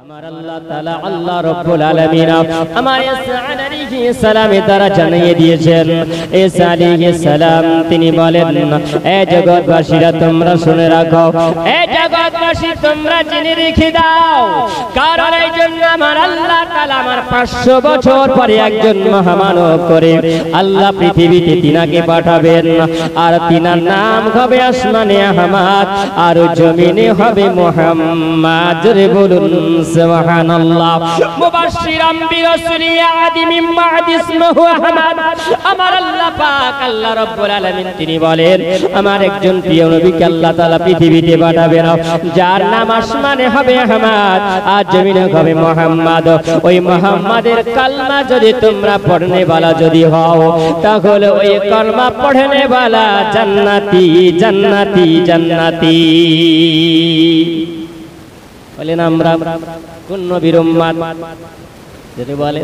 আমার আল্লাহ তাআলা আল্লাহ রাব্বুল আলামিন আমার ঈসা আলাইহিস সালামের দ্বারা জানিয়ে দিয়েছেন। ঈসা আলাইহিস সালাম তিনি বলেন, এ জগৎবাসীরা তোমরা শুনে রাখো, এ জগৎবাসী তোমরা জেনে রেখে দাও, কারণ এই জন্য আমার আল্লাহ তাআলা আমার 500 বছর পরে একজন মহামানব করে আল্লাহ পৃথিবীতে তিনাকে পাঠাবেন, আর তিনার নাম হবে আসমানে আহমদ আর জমিনে হবে মুহাম্মদ। রে বলুন সুবহানাল্লাহ। মুবাশশিরাম বিরাসূলি ইয়াদি মিন বা'দি ইসমুহু আহমদ। আমার আল্লাহ পাক আল্লাহ রাব্বুল আলামিন তিনি বলেন, আমার একজন প্রিয় নবীকে আল্লাহ তাআলা পৃথিবীতে পাঠাবেন, যার নাম আসমানে হবে আহমদ আর জমিনে হবে মুহাম্মদ। ওই মুহাম্মাদের কালমা যদি তোমরা পড়নে वाला যদি হও, তাহলে ওই কালমা পড়নে वाला জান্নাতি জান্নাতি জান্নাতি। বলেন আমরা কোন নবীর উম্মত? যদি বলে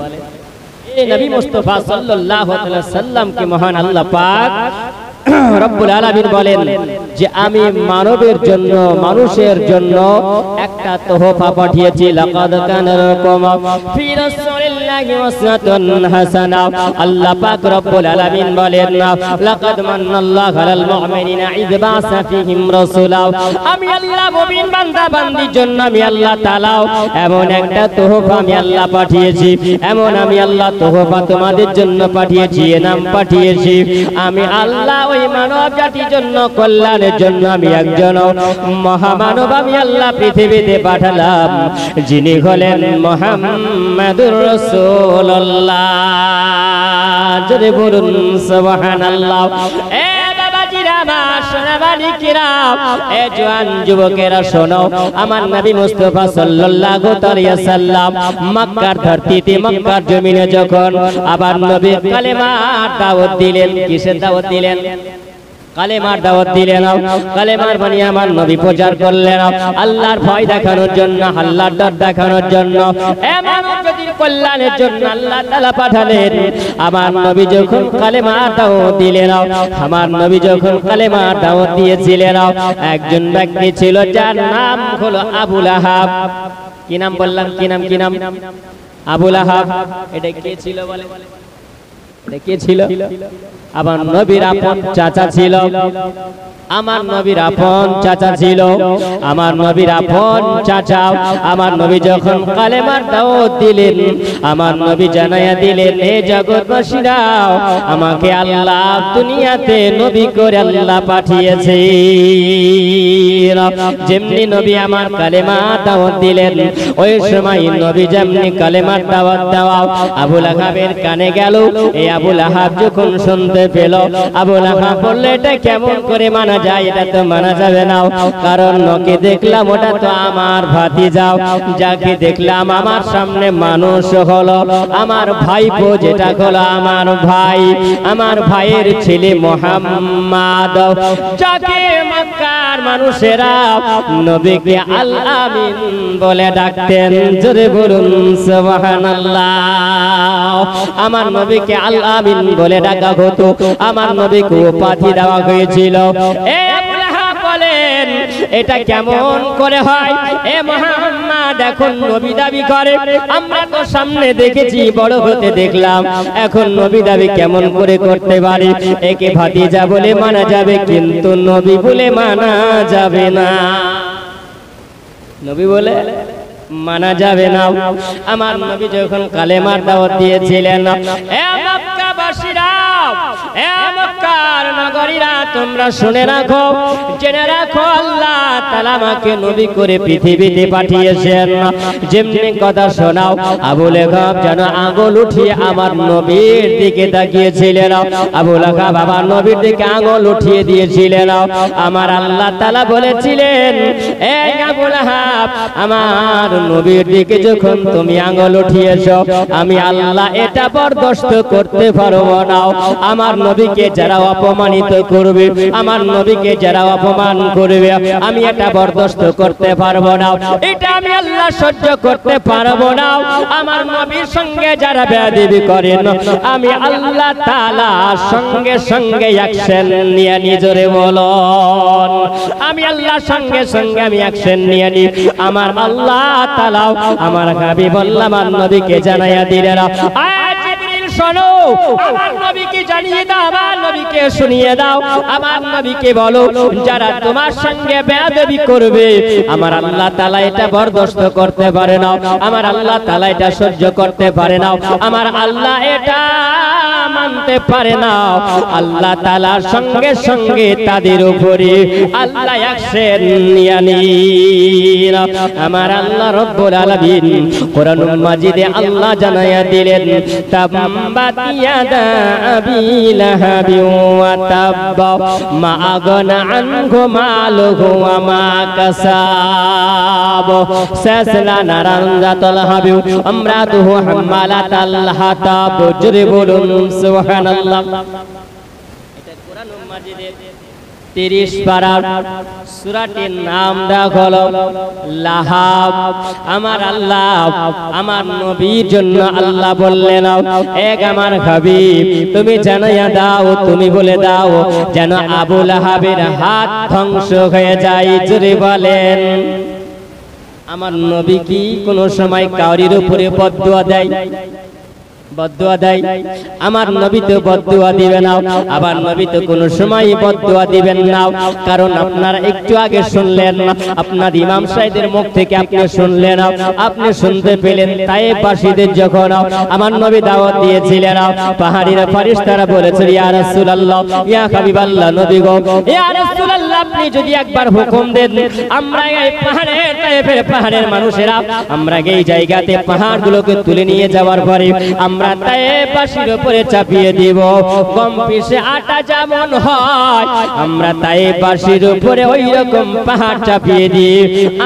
এই নবী মুস্তাফা সাল্লাল্লাহু আলাইহি ওয়াসাল্লাম কে মহান আল্লাহ পাক রব্বুল আলামিন বলেন যে আমি মানবের জন্য মানুষের জন্য একটা তোহফা পাঠিয়েছি। লাকাদ কানা লাকুম ফি রাসূলিল্লাহি উসওয়াতুন হাসানা। আল্লাহ পাক রব্বুল আলামিন বলেন, লাকাদ মান্নাল্লাহু আলাল মুমিনিনা ইয বা'সা ফীহিম রাসূলা। আমি আল্লাহ মুমিন বান্দা বান্দির জন্য আমি আল্লাহ তাআলা এমন একটা তোহফা আমি আল্লাহ পাঠিয়েছি, এমন আমি আল্লাহ তোহফা তোমাদের জন্য পাঠিয়েছি, নাম পাঠিয়েছি। আমি আল্লাহ ওই মানব জাতির জন্য কল্যাণের জন্য আমি একজন মহামানব আমি আল্লাহ পৃথিবীতে পাঠালাম, যিনি হলেন মুহাম্মাদুর রাসূলুল্লাহ। জোরে বলুন সুবহানাল্লাহ। এ বাবাজিরা আমার সোনামানিকেরা, এ জওয়ান যুবকেরা শোনো, আমার নবী মুস্তাফা সাল্লাল্লাহু আলাইহি ওয়াসাল্লাম মক্কার ধরতিতে মক্কার জমিনে যখন আবার নবী কালেমার দাওয়াত দিলেন, কিসের দাওয়াত দিলেন? কালেমার দাওয়াত দিলেন। কালেমার বাণী আমার নবী প্রচার করলেন আল্লাহর ভয় দেখানোর জন্য, আল্লাহর ডর দেখানোর জন্য, মানব জাতির কল্যাণের জন্য আল্লাহ তাআলা পাঠালেন। আমার নবী যখন কালেমার দাওয়াত দিলেন, আমার নবী যখন কালেমার দাওয়াত দিয়েছিলেন, একজন ব্যক্তি ছিল যার নাম হলো আবু লাহাব। কি নাম বললাম? কি নাম? কি নাম? আবু লাহাব। এটা কে ছিল বলে? এটা কে ছিল? আমার নবীর আপন চাচা ছিল। আমার নবীর আপন চাচা ছিল। আমার নবীর আপন চাচা আমার নবী যখন কালেমার দাওয়াত দিলেন, আমার নবী জানায়া দিলেন, এ জগৎবাসীরা আমাকে আল্লাহ দুনিয়াতে নবী করে আল্লাহ পাঠিয়েছে। যেমনি নবী আমার কালেমার দাওয়াত দিলেন, ওই সময় নবী যেমনি কালেমার দাওয়াত দেওয়া আবু লাহাবের কানে গেল। এই আবু লাহাব যখন শুনতে পেল, আবু লাহাব বলল, এটা কেমন করে মানা যায়? এটা তো মানা যাবে না, কারণ নকে দেখলাম ওটা তো আমার ভাতিজা, যাকে দেখলাম আমার সামনে মানুষ হলো আমার ভাইপো, যেটা হলো আমার ভাই, আমার ভাইয়ের ছেলে মুহাম্মদ, যাকে মক্কার মানুষেরা নবীকে আল আমিন বলে ডাকতেন। জোরে বলুন সুবহানাল্লাহ। আমার নবীকে আল আমিন বলে ডাকা হতো, আমার নবীকে উপাধি দেওয়া হয়েছিল। বলেন এটা কেমন করে হয়? এ মুহাম্মদ এখন নবী দাবি করে, আমরা তো সামনে দেখেছি, বড় হতে দেখলাম, এখন নবী দাবি কেমন করে করতে পারি? একে ভাতিজা বলে মানা যাবে, কিন্তু নবী বলে মানা যাবে না। নবী বলে মানা যাবে না। আমার নবী যখন কালেমার দাওয়াত দিয়েছিলেন, এ মক্কাবাসীরা, এ মক্কার নগরীরা, তোমরা শুনে রাখো, জেনে রাখো, আল্লাহ তাআলা আমাকে নবী করে পৃথিবীতে পাঠিয়েছেন। যেমনি কথা শোনাও, আবু লাহাব যেন আঙ্গুল উঠিয়ে আমার নবীর দিকে তাকিয়েছিলেন। আবু লাহাব বাবা নবীর দিকে আঙ্গুল উঠিয়ে দিয়েছিলেন। আমার আল্লাহ তাআলা বলেছিলেন, এ আবু লাহাব, আমার নবীর দিকে যখন তুমি আঙ্গুল উঠিয়েছো, আমি আল্লাহ এটা বরদাস্ত করতে পারবো না। আমার নবীকে যারা অপমানিত করবে, আমার নবীকে যারা অপমান করবে, আমি এটা বরদাস্ত করতে পারবো না, এটা আমি আল্লাহ সহ্য করতে পারবো না। আমার নবীর সঙ্গে যারা বেয়াদবি করেন, আমি আল্লাহ তাআলা সঙ্গে সঙ্গে অ্যাকশন নিয়ে নিজরে বলুন, আমি আল্লাহ সঙ্গে সঙ্গে আমি অ্যাকশন নিয়ে নি। আমার আল্লাহ তাআলা আমার হাবিবুল্লাহ আমার নবীকে জানাইয়া দিলেন, শোনো, আমার নবীকে জানিয়ে দাও, আমার নবীকে শুনিয়ে দাও, আমার নবীকে বলো যারা তোমার সঙ্গে বেয়াদবি করবে, আমার আল্লাহ তাআলা এটা বরদাস্ত করতে পারে না, আমার আল্লাহ তাআলা এটা সহ্য করতে পারে না, আমার আল্লাহ এটা মানতে পারে না। আল্লাহ তাআলার সঙ্গে সঙ্গে তাদের উপরে আল্লাহ অ্যাকশন নিয়ে নিন। আমার আল্লাহ রব্বুল আলামিন কোরআনুল মাজিদে আল্লাহ জানাইয়া দিলেন, তাব্বাত ইয়াদা আবি লাহাবি ওয়া তাব্বা মা আগনা আনহু মালুহু ওয়া মা কাসাব সায়াসলা নারান যাতাল হাবি আমরাতুহু হাম্মালাতাল হাতাব। জোরে বলুন সুবহানাল্লাহ। এটা কোরআনুল মাজিদের 30 পারার সূরাটির নাম দেওয়া হলো লাহাব। আমার আল্লাহ আমার নবীর জন্য আল্লাহ বললেন, এক আমার হাবিব তুমি জানাইয়া দাও, তুমি বলে দাও যেন আবু লাহাবের হাত ধ্বংস হয়ে যায়। জোরে বলেন। আমার নবী কি কোন সময় কাউরির উপরে বদদুয়া দেয়? বদদুয়া দেয়? আমার নবী তো বদদুয়া দিবেন না, আবার নবী তো কোনো সময় বদদুয়া দিবেন না। কারণ আপনারা একটু আগে শুনলেন, আপনার ইমাম সাহেবের মুখ থেকে আপনি শুনলেন, আপনি শুনতে পেলেন তায়েফবাসীদের যখন আমার নবী দাওয়াত দিয়েছিলেন, পাহাড়িরা ফেরেশতারা বলেছিল, ইয়া রাসূলুল্লাহ, ইয়া হাবিবাল্লাহ, নবী গো, ইয়া রাসূলুল্লাহ, আপনি যদি একবার হুকুম দেন, আমরা এই তায়েফের পাহাড়ের মানুষেরা আমরা এই জায়গাতে পাহাড়গুলোকে তুলে নিয়ে যাওয়ার পরে আমরা তায়েফবাসীর উপরে চাপিয়ে দিব। কম পিসে আটা যেমন হয়, আমরা তায়েফবাসীর উপরে ওই রকম পাহাড় চাপিয়ে দিয়ে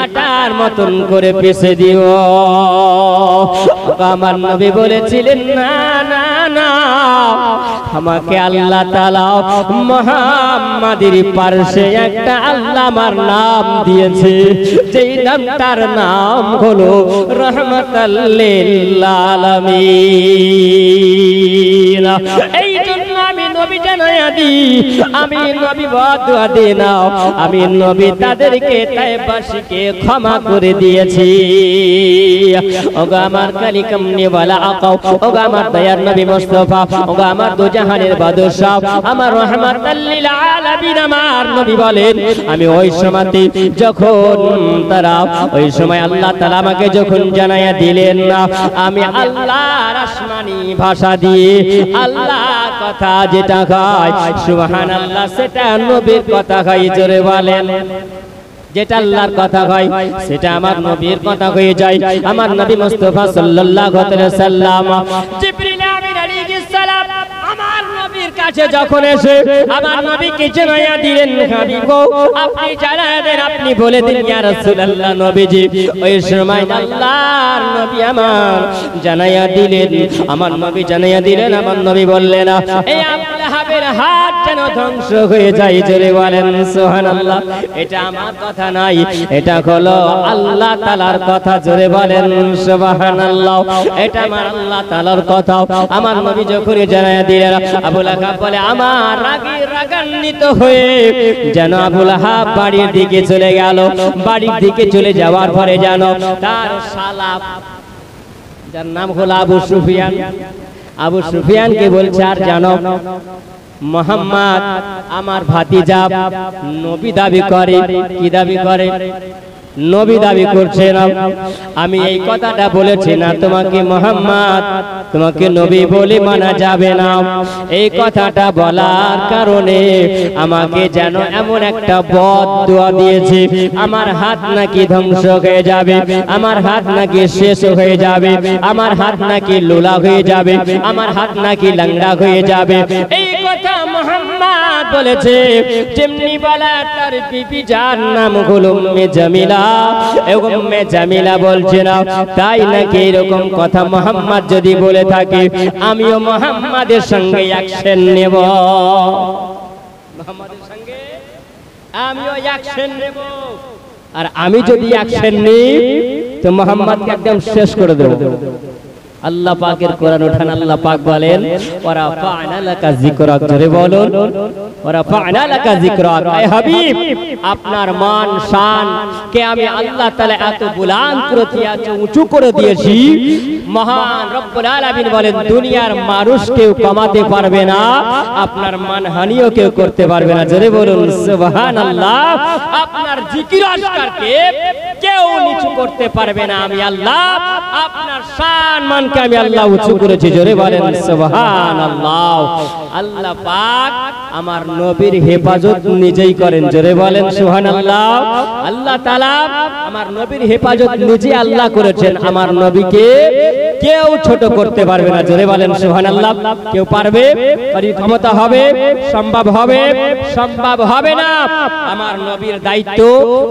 আটার মতন করে পিষে দিব। আমার নবী বলেছিলেন, না না না, আমাকে আল্লাহ তাআলা মুহাম্মাদের পাশে একটা আল্লাহ আমার নাম দিয়েছে, যেই নামটার নাম হলো রাহমাতাল লিল আলামিন। এই জন্য আমি নবী জানাইয়া দিই, আমি নবী বদদুয়া দিই না, আমি নবী তাদেরকে তায়েফবাসীকে ক্ষমা করে দিয়েছি। ওগো আমার কালিকামনি ওয়ালা আকাও, ওগো আমার দয়ার নবী মুস্তাফা, ওগো আমার দুজাহানের বাদশা, আমার রাহমাতাল লিল আলামিন, আমার নবী বলেন, আমি ওই সময়তে যখন তারা ওই সময় আল্লাহ তাআলা আমাকে যখন জানাইয়া দিলেন না, আমি আল্লাহর আসমানি ভাষা দিয়ে আল্লাহর কথা যেটা কয় সুবহানাল্লাহ, সেটা নবীর কথা কয়। জোরে বলেন। যেটা আল্লাহর কথা হয় সেটা আমার নবীর কথা হয়ে যায়। আমার নবী মুস্তাফা সাল্লাল্লাহু আলাইহি ওয়াসাল্লাম জিবরিল আমিন আলাইহিস সালাম আমার নবীর কাছে যখন এসে আমার নবীকে জানাইয়া দিলেন, হাবিব গো, আপনি জানায়া দেন, আপনি বলে দিন ইয়া রাসূলুল্লাহ, নবীজি। ওই সময় আল্লাহর নবী আমার জানাইয়া দিলেন, আমার নবী জানাইয়া দিলেন, আমার নবী বললেন, এই আবু লাহাবের হাত যেন ধ্বংস হয়ে যায়। জোরে বলেন সুবহানাল্লাহ। এটা আমার কথা নাই, এটা হলো আল্লাহ তাআলার কথা। জোরে বলেন সুবহানাল্লাহ। এটা আমার আল্লাহ তাআলার কথা। আমার নবী যখন জানাইয়া দিলেন, আবু লাহাব বলে, আমার রাগান্বিত হয়ে যেন আবু লাহাব বাড়ির দিকে চলে গেল। বাড়ির দিকে চলে যাওয়ার পরে যেন তার শালা, যার নাম হলো আবু সুফিয়ান, আবু সুফিয়ানকে বলছে, আর জানো মুহাম্মদ আমার ভাতিজা নবী দাবি করে। কি দাবি করে? নবী দাবি করছে না। আমি এই কথাটা বলেছি না তোমাকে মুহাম্মদ, তোমাকে নবী বলে মানা যাবে না। এই কথাটা বলার কারণে আমাকে যেন এমন একটা বদদুয়া দিয়েছে, আমার হাত নাকি ধ্বংস হয়ে যাবে, আমার হাত নাকি শেষ হয়ে যাবে, আমার হাত নাকি লোলা হয়ে যাবে, আমার হাত নাকি লাংড়া হয়ে যাবে। এই কথা মুহাম্মদ বলেছে। যেমনি বলা তার বিবি, যার নাম হলো উম্মে জামিলা, জামিলা, উম্মে জামিলা বলছে না তাই নাকি এরকম কথা মুহাম্মদ যদি বলে থাকে আমিও মুহাম্মাদের সঙ্গে অ্যাকশন নেব, মুহাম্মাদের সঙ্গে আমিও অ্যাকশন নেব। আর আমি যদি অ্যাকশন নিই তো মুহাম্মদকে একদম শেষ করে দেব। আল্লাহ পাকের কোরআন উঠান, আল্লাহ পাক বলেন ওয়া রাফা'না লাকা যিকরাক, জোরে বলুন ওয়া রাফা'না লাকা যিকরাক। হে হাবিব, আপনার মান শান কে আমি আল্লাহ তাআলা এত বুলন্দ করে দিয়েছি, উঁচু করে দিয়েছি। মহান রব্বুল আলামিন বলেন দুনিয়ার মানুষ কেউ কমাতে পারবে না, আপনার মানহানিও কেউ করতে পারবে না। জোরে বলুন সুবহানাল্লাহ। আপনার জিকির আজকারকে কেউ নিচু করতে পারবে না, আমি আল্লাহ আপনার শান মানকে আমি আল্লাহ উঁচু করেছি। জোরে বলেন সুবহানাল্লাহ। আল্লাহ পাক আমার নবীর হেফাজত নিজেই করেন। জোরে বলেন সুবহানাল্লাহ। আল্লাহ তাআলা আমার নবীর হেফাজত নিজে আল্লাহ করেছেন। আমার নবীকে কেউ ছোট করতে পারবে না। জোরে বলেন সুবহানাল্লাহ। কেউ পারবে? কারো ক্ষমতা হবে? সম্ভব হবে? সম্ভব হবে না। আমার নবীর দায়িত্ব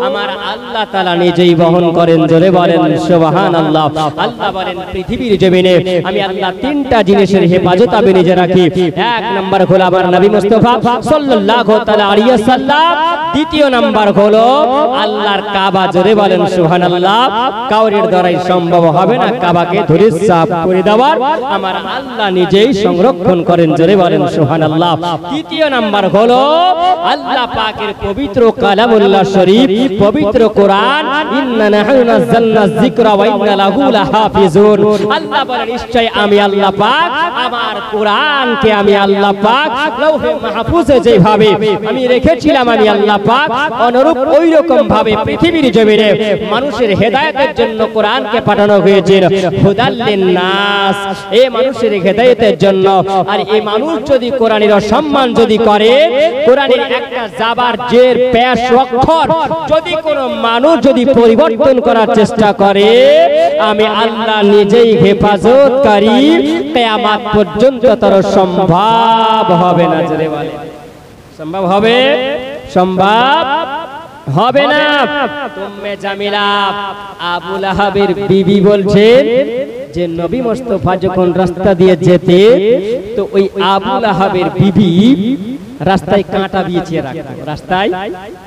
আমার আল্লাহ তাআলা নিজেই বহন করেন। জোরে বলেন সুবহানাল্লাহ। আল্লাহ বলেন পৃথিবীর জমিনে আমি আল্লাহ তিনটা জিনিসের হেফাজত আমি নিজে রাখি। এক নাম্বার হলো আমার নবী মুস্তাফা সাল্লাল্লাহু তাআলা আলাইহি ওয়াসাল্লাম। দ্বিতীয় নাম্বার হলো আল্লাহর কাবা। জোরে বলেন সুবহানাল্লাহ। কাউরির দ্বারাই সম্ভব হবে না কাবাকে ধরে সাফ করে দেওয়ার, আমার আল্লাহ নিজেই সংরক্ষণ করেন। জোরে বলেন সুবহানাল্লাহ। তৃতীয় নাম্বার হলো আল্লাহ পাকের পবিত্র কালামুল্লাহ শরীফ, পবিত্র কোরআন। ইন্না নাহনু নাযালনা যিকরা ওয়া ইন্না লাহু লাহাফিজুন। আল্লাহ বলেন নিশ্চয় আমি আল্লাহ পাক আমার কোরআনকে আমি আল্লাহ পাক লৌহে মাহফুজে যেভাবে আমি রেখেছিলাম আমি আল্লাহ পাক অনুরূপ ওই রকম ভাবে পৃথিবীর জমিনে মানুষের হেদায়েতের জন্য কোরআনকে পাঠানো হয়েছে। হুদাল লিন-নাস, এই মানুষের হেদায়েতের জন্য। আর এই মানুষ যদি কোরআনের অসম্মান যদি করে, কোরআনের একটা জাবার জের পেশ অক্ষর যদি কোনো মানুষ যদি পরিবর্তন করার চেষ্টা করে, আমি আল্লাহ নিজেই হেফাজতকারী, কিয়ামত পর্যন্ত তার সম্ভব হবে না। জোরে বলে সম্ভব হবে? সম্ভব হবে না। উম্মে জামিলা আবু লাহাবের বিবি বলছেন যে নবী মুস্তাফা যখন রাস্তা দিয়ে যেতে তো ওই আবু লাহাবের বিবি রাস্তায় কাঁটা বিছিয়ে রাখতো, রাস্তায়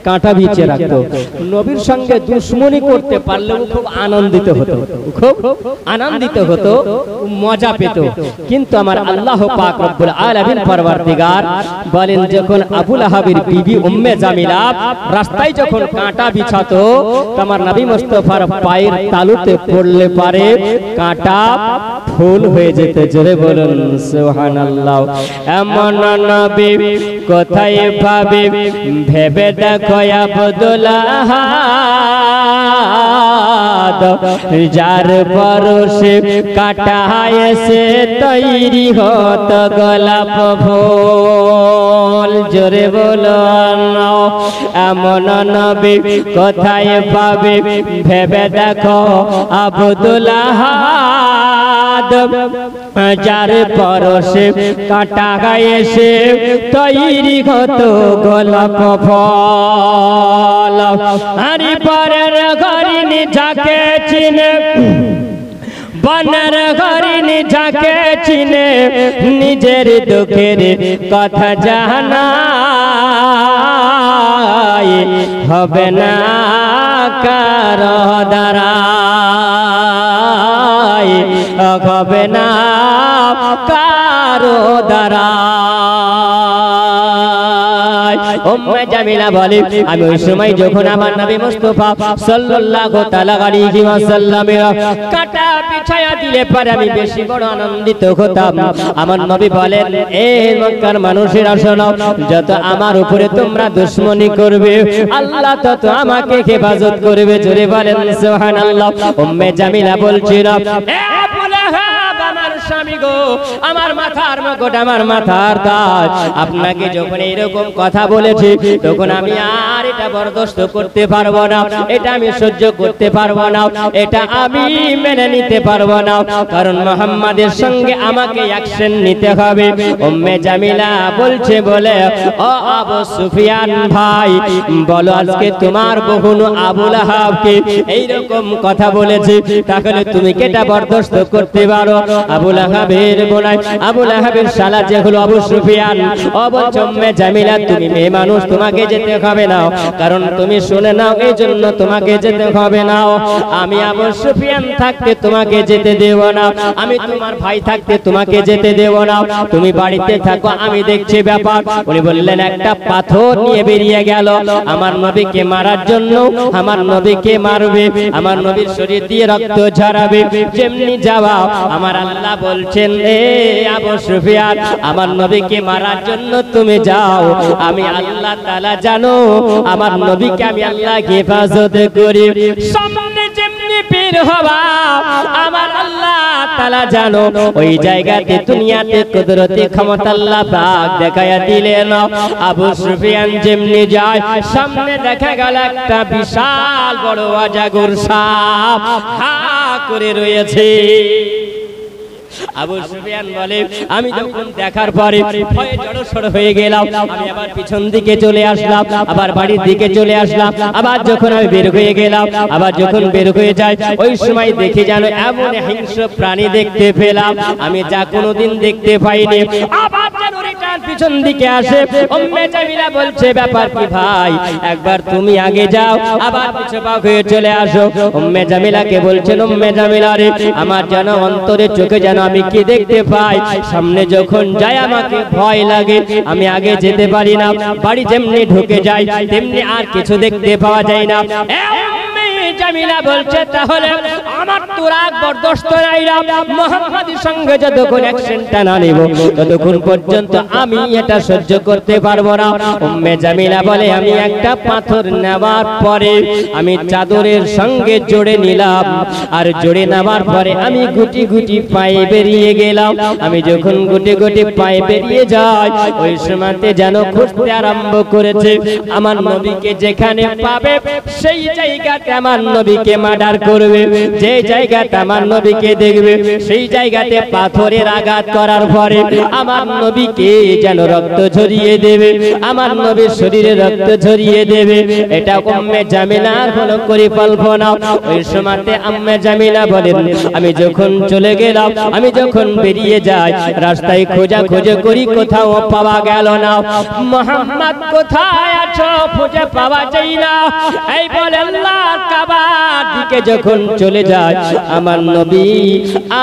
কাঁটা বিছিয়ে রাখতো। নবীর সঙ্গে দুশমনি করতে পারলেও খুব আনন্দিত হতো, খুব আনন্দিত হতো, মজা পেত। কিন্তু আমার আল্লাহ পাক রব্বুল আলামিন পরওয়ারদিগার বলেন যখন আবু লাহাবের বিবি উম্মে জামিলা রাস্তায় যখন কাঁটা বিছাতো, আমার নবী মুস্তাফার পায়ের তালুতে পড়লে পারে কাঁটা ফুল হয়ে যেত। জোরে বলুন সুবহানাল্লাহ। এমন নবী কোথায় পাবে ভেবে দেখো আব্দুল্লাহ, যার পরশে কাটা এসে তৈরি হতো গোলাপ ফুল। জোরে বলুন এমন নবী কোথায় পাবে ভেবে দেখো আব্দুল্লাহ, যার পরশে কাটা এসে তৈরি হতো গোলাপ ফুল। আরে পরের ঘরিনি যাকে চিনে, বনের ঘরিনি যাকে চিনে, নিজের দুঃখের কথা জানাই হবে না কারো দ্বারা, হবে না কারো দ্বারা। উম্মে জামিলা বলে আমি ওই সময় যখন আমার নবী মুস্তাফা সাল্লাল্লাহু তাআলা আলাইহি ওয়াসাল্লামের কাটা বিছায়া দিলে পরে আমি বেশি বড় আনন্দিত হতাম। আমার নবী বলেন এ মক্কার মানুষেরা শোনো, যত আমার উপরে তোমরা দুশমনি করবে আল্লাহ তত আমাকে হেফাজত করবে। জোরে বলেন সুবহানাল্লাহ। উম্মে জামিলা বলছিল স্বামী গো, আমার মাথার মুকুট, আমার মাথার তাজ, আপনাকে যখন এইরকম কথা বলেছি তখন আমি আর এটা বরদাস্ত করতে পারবো না, এটা আমি সহ্য করতে পারবো না, এটা আমি মেনে নিতে পারবো না, কারণ মুহাম্মাদের সঙ্গে আমাকে অ্যাকশন নিতে হবে। উম্মে জামিলা বলছে বলে, ও আবু সুফিয়ান ভাই, বলো আজকে তোমার বোন আবু লাহাবকে এইরকম কথা বলেছে, তাহলে তুমি কেটা বরদাস্ত করতে পারো? আবু লাহাবের বোনাই, আবু লাহাবের শালা যে হলো আবু সুফিয়ান, ও বলছে উম্মে জামিলা তুমি মেয়ে মানুষ, তোমাকে যেতে হবে না, কারণ তুমি শুনে নাও, এই জন্য তোমাকে যেতে হবে না। আমি আবু সুফিয়ান থাকতে তোমাকে যেতে দেব না, আমি তোমার ভাই থাকতে তোমাকে যেতে দেব না, তুমি বাড়িতে থাকো, আমি দেখছি ব্যাপার। উনি বললেন একটা পাথর নিয়ে বেরিয়ে গেল আমার নবীকে মারার জন্য, আমার নবীকে মারবে, আমার নবীর শরীর দিয়ে রক্ত ঝরাবে। যেমনি যাওয়া আমার আল্লাহ বলছেন, এ আবু সুফিয়ান, আমার নবীকে মারার জন্য তুমি যাও, আমি আল্লাহ তাআলা জানো আমার নবীকে আমি আল্লাহ হেফাজত করি। সামনে যেমনি বের হবা আমার আল্লাহ তাআলা জানো ওই জায়গাতে দুনিয়াতে কুদরতি ক্ষমতা আল্লাহ পাক দেখায়া দিলেন। আবু সুফিয়ান যেমনি যায়, সামনে দেখা গেল একটা বিশাল বড় অজগর সাপ হা করে রয়েছে। আবু সুফিয়ান বলে, আমি যখন দেখার পরে ভয়ে জড়সড় হয়ে গেলাম, আমি আবার পিছন দিকে চলে আসলাম, আবার বাড়ির দিকে চলে আসলাম, আবার যখন আমি বের হয়ে গেলাম, আবার যখন বের হয়ে যাই, ওই সময় দেখি যেন এমন হিংস্র প্রাণী দেখতে পেলাম আমি যা কোনোদিন দেখতে পাইনি। আবার যেন রিটার্ন পিছন দিকে আসে। উম্মে জামিলা বলছে, ব্যাপার কি ভাই, একবার তুমি আগে যাও, আবার পিছু পা হয়ে চলে আসো। উম্মে জামিলাকে বলছেন, উম্মে জামিলা রে, আমার যেন অন্তরে চোখে যেন আমি কি দেখতে পাই, সামনে যখন যাই আমাকে ভয় লাগে, আমি আগে যেতে পারি না, বাড়ি যেমনি ঢুকে যাই তেমনি আর কিছু দেখতে পাওয়া যায় না। জামিলা বলছে, তাহলে আমার তো রাগ বরদাস্ত নাই, মুহাম্মাদের সঙ্গে যতক্ষণ অ্যাকশনটা না নেব ততক্ষণ পর্যন্ত আমি এটা সহ্য করতে পারবো না। উম্মে জামিলা বলে, আমি একটা পাথর নেওয়ার পরে আমি চাদরের সঙ্গে জোড়ে নিলাম, আর জোড়ে নেওয়ার পরে আমি গুটি গুটি পায়ে বেরিয়ে গেলাম। আমি যখন গুটি গুটি পায়ে বেরিয়ে যাই, ওই সময়তে যেন খুঁজতে আরম্ভ করেছে আমার নবীকে, যেখানে পাবে সেই জায়গাতে আমার নবীকে মার্ডার করবে, যে জায়গাতে আমার নবীকে দেখবে সেই জায়গাতে পাথরের আঘাত করার পরে আমার নবীকে যেন রক্ত ঝরিয়ে দেবে, আমার নবীর শরীরে রক্ত ঝরিয়ে দেবে। এটা উম্মে জামিলার হলো পরিকল্পনা। ওই সময়তে উম্মে জামিলা বলেন, আমি যখন চলে গেলাম, আমি যখন বেরিয়ে যাই, রাস্তায় খোঁজাখুঁজি করি, কোথাও পাওয়া গেল না। মুহাম্মদ কোথায় আছো খুঁজে পাওয়া যায় না। এই বলে আল্লাহর কাবার দিকে যখন চলে যায়, আমার নবী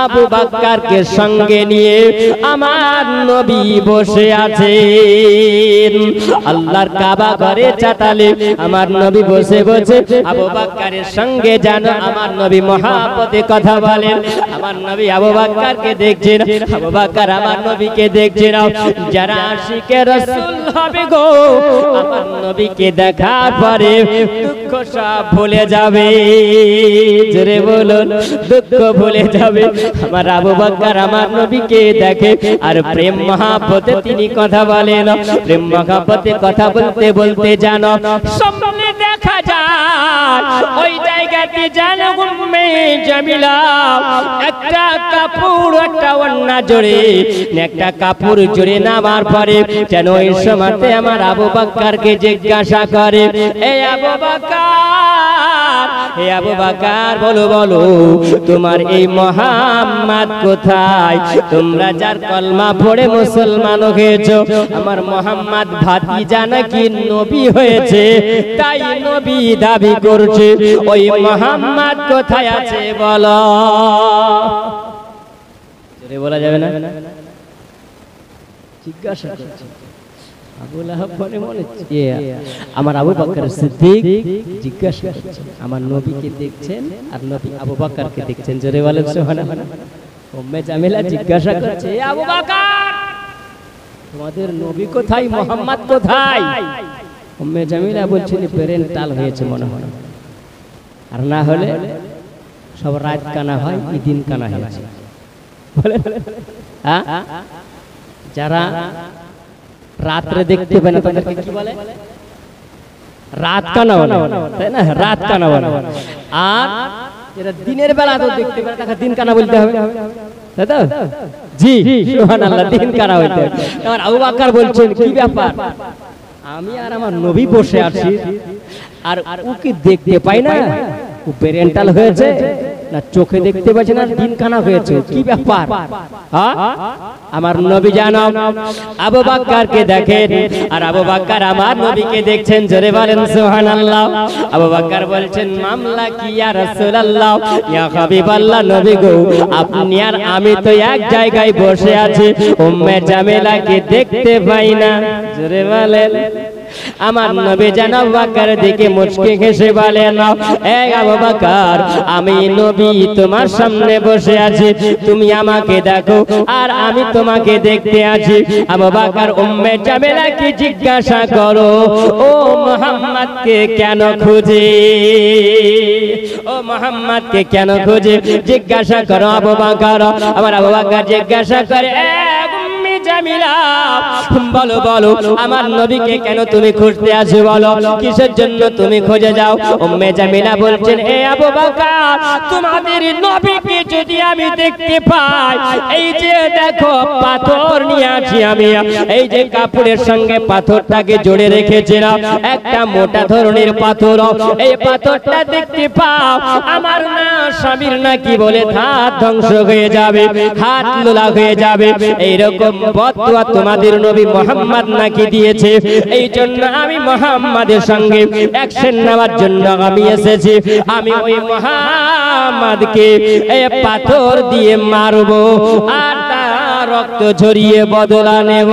আবু বকরকে সঙ্গে নিয়ে আমার নবী বসে আছেন। আল্লাহর কাবা ঘরে চাতালে আমার নবী বসে বসে আবু বকরের সঙ্গে যেন আমার নবী মহব্বতে কথা বলেন। আমার নবী আবু বকরকে দেখছেন, আবু বকর আমার নবীকে দেখছেন। যারা আশিকে রাসূল হবে গো, আমার নবীকে দেখার পরে দুঃখ সব ভুলে যাবে। জোরে বলুন, দুঃখ ভুলে যাবে। আমার আবু বকর আমার নবীকে দেখে আর প্রেম মহব্বতে তিনি কথা বলেন। প্রেম মহব্বতে কথা বলতে বলতে জানো সামনে দেখা যায় ওই জায়গাতে যেন উম্মে জামিলা একটা কাপড়, একটা ওড়না জড়ে, একটা কাপড় জড়ে নামার পরে যেন ওই সময়তে আমার আবু বকরকে জিজ্ঞাসা করে, এ আবু বকর, হে আবু বকর, বলো বলো তোমার এই মুহাম্মদ কোথায়? তোমরা যার কলমা পড়ে মুসলমান হয়েছো, আমার মুহাম্মদ ভাতিজা নাকি নবী হয়েছে, তাই নবী দাবি করছে, ওই মুহাম্মদ কোথায় আছে বলো। জোরে বলা যাবে না? জিজ্ঞাসা করছে আবু লাহাব মনে মনে, আমার আবু বকর সিদ্দিক জিজ্ঞাসা করছে, আমার নবীকে দেখছেন আর নবী আবু বকরকে দেখছেন। জোরে বলেন সুবহানাল্লাহ। উম্মে জামিলা জিজ্ঞাসা করছে, আবু বকর তোমাদের নবী কোথায়, মুহাম্মদ কোথায়? উম্মে জামিলা বলছেন ব্রেন টাল হয়েছে মনে হয়, আর না হলে সব রাত কানা হয়, দিন কানা হয়েছে। হ্যাঁ, যারা রাত্রে দেখতে পায় না তাদেরকে কি বলে? রাত কানা বলে, তাই না? রাত কানা বলে। আর যারা দিনের বেলা তো দেখতে পায় তাকে দিন কানা বলতে হবে, তাই তো? জি সুবহানাল্লাহ, দিন কানা হইতে হবে। এবার আবু বকর বলছেন, কি ব্যাপার, আমি আর আমার নবী বসে আছি আর ওকে দেখতে পাই না, ও পেরেন্টাল হয়েছে না চোখে দেখতে পাচ্ছে না দিন কানা হয়েছে, কি ব্যাপার? আমার নবী জানো আবু বকরকে দেখেন আর আবু বকর আমার নবীকে দেখছেন, জোরে বলেন সুবহানাল্লাহ। আবু বকর বলছেন, মামলা কি ইয়া রাসূলুল্লাহ, ইয়া হাবিবাল্লাহ, নবী গো আপনি আর আমি তো এক জায়গায় বসে আছি, উম্মে জামিলাকে দেখতে পাই না। জোরে বলেন। আমার নবী যেন আবু বকর দিকে মুচকি হেসে বলেন, এই আবু বকর, আমি নবী তোমার সামনে বসে আছি, তুমি আমাকে দেখো আর আমি তোমাকে দেখতে আছি। আবু বকর উম্মে জামিলাকে জিজ্ঞাসা করো, ও মুহাম্মদকে কেন খুঁজে, ও মুহাম্মদকে কেন খুঁজে, জিজ্ঞাসা করো আবু বকর। আমার আবু বকর জিজ্ঞাসা করে, জামিলা বলো বলো আমার নবীকে কেন তুমি খুঁজতে আসো, বলো কিসের জন্য তুমি খুঁজে যাও? উম্মে জামিলা বলছেন, এ আবু বকর, তোমাদের নবীকে যদি আমি দেখতে পাই, এই যে দেখো পাথর নিয়ে আছি আমি, এই যে কাপড়ের সঙ্গে পাথরটাকে জোড়ে রেখেছিলাম, একটা মোটা ধরনের পাথর, এই পাথরটা দেখতে পাও, আমার না স্বামীর নাকি বলে হাত ধ্বংস হয়ে যাবে, হাত লোলা হয়ে যাবে, এইরকম বদদুয়া তোমাদের নবী মুহাম্মদ নাকি দিয়েছে। এই জন্য আমি মুহাম্মাদের সঙ্গে অ্যাকশন নেওয়ার জন্য আমি এসেছি, আমি ওই মুহাম্মদকে এই পাথর দিয়ে মারবো আর তার রক্ত ঝরিয়ে বদলা নেব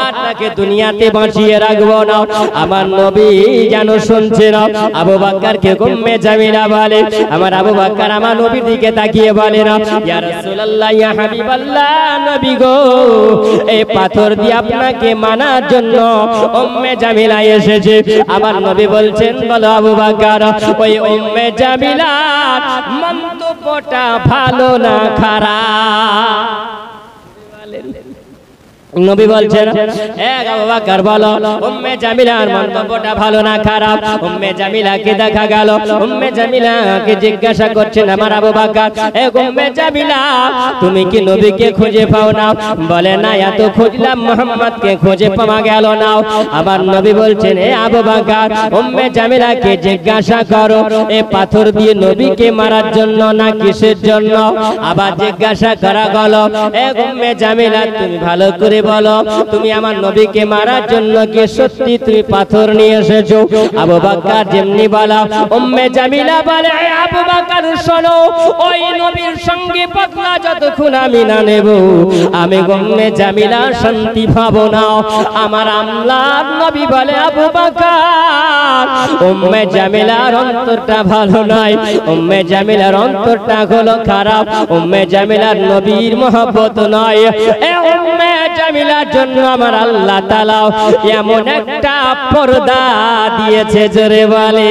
আর তাকে দুনিয়াতে বাঁচিয়ে রাখবো না। আমার নবী যেন শুনছে না। আবু বকরকে উম্মে জামিলা বলে, আমার আবু বকর আমার নবীর দিকে তাকিয়ে বলে না, ইয়া রাসূলুল্লাহ, ইয়া হাবিবাল্লাহ, নবী গো এই পাথর দিয়ে আপনাকে মানার জন্য উম্মে জামিলা এসেছে। আমার নবী বলছেন, বলো আবু বকর, ওই উম্মে জামিলার মন্তব্যটা ভালো না খারাপ? নবী বলছেন, আবু বকর বলো উম্মে জামিলার মন্তব্যটা ভালো না খারাপ? উম্মে জামিলাকে দেখা গেল, উম্মে জামিলাকে জিজ্ঞাসা করছেন আমার আবু বকর, এ উম্মে জামিলা, তুমি কি নবীকে খুঁজে পাও না? বলে, না, এত খুঁজলাম মুহাম্মদকে খুঁজে পাওয়া গেল না। আমার নবী বলছেন, এ আবু বকর, উম্মে জামিলাকে জিজ্ঞাসা করো, এ পাথর দিয়ে নবীকে মারার জন্য না কিসের জন্য? আবার জিজ্ঞাসা করা গেল, এ উম্মে জামিলা, তুমি ভালো করে বলো, তুমি আমার নবীকে মারার জন্য কি সত্যি তুমি পাথর নিয়ে এসেছো? আবু বকর যেমনি বলা, উম্মে জামিলা বলে, আবু বকর শোনো, ওই নবীর সঙ্গে বদলা যতক্ষণ আমি না নেব, আমি উম্মে জামিলা শান্তি পাবো না। আমার আল্লাহর নবী বলে, আবু বকর, উম্মে জামিলার অন্তরটা ভালো নয়, উম্মে জামিলার অন্তরটা হলো খারাপ, উম্মে জামিলার নবীর মহব্বত নয়। এ উম্মে জামিলার জন্য আমার আল্লাহ তাআলা এমন একটা পর্দা দিয়েছে, জোরে বলে,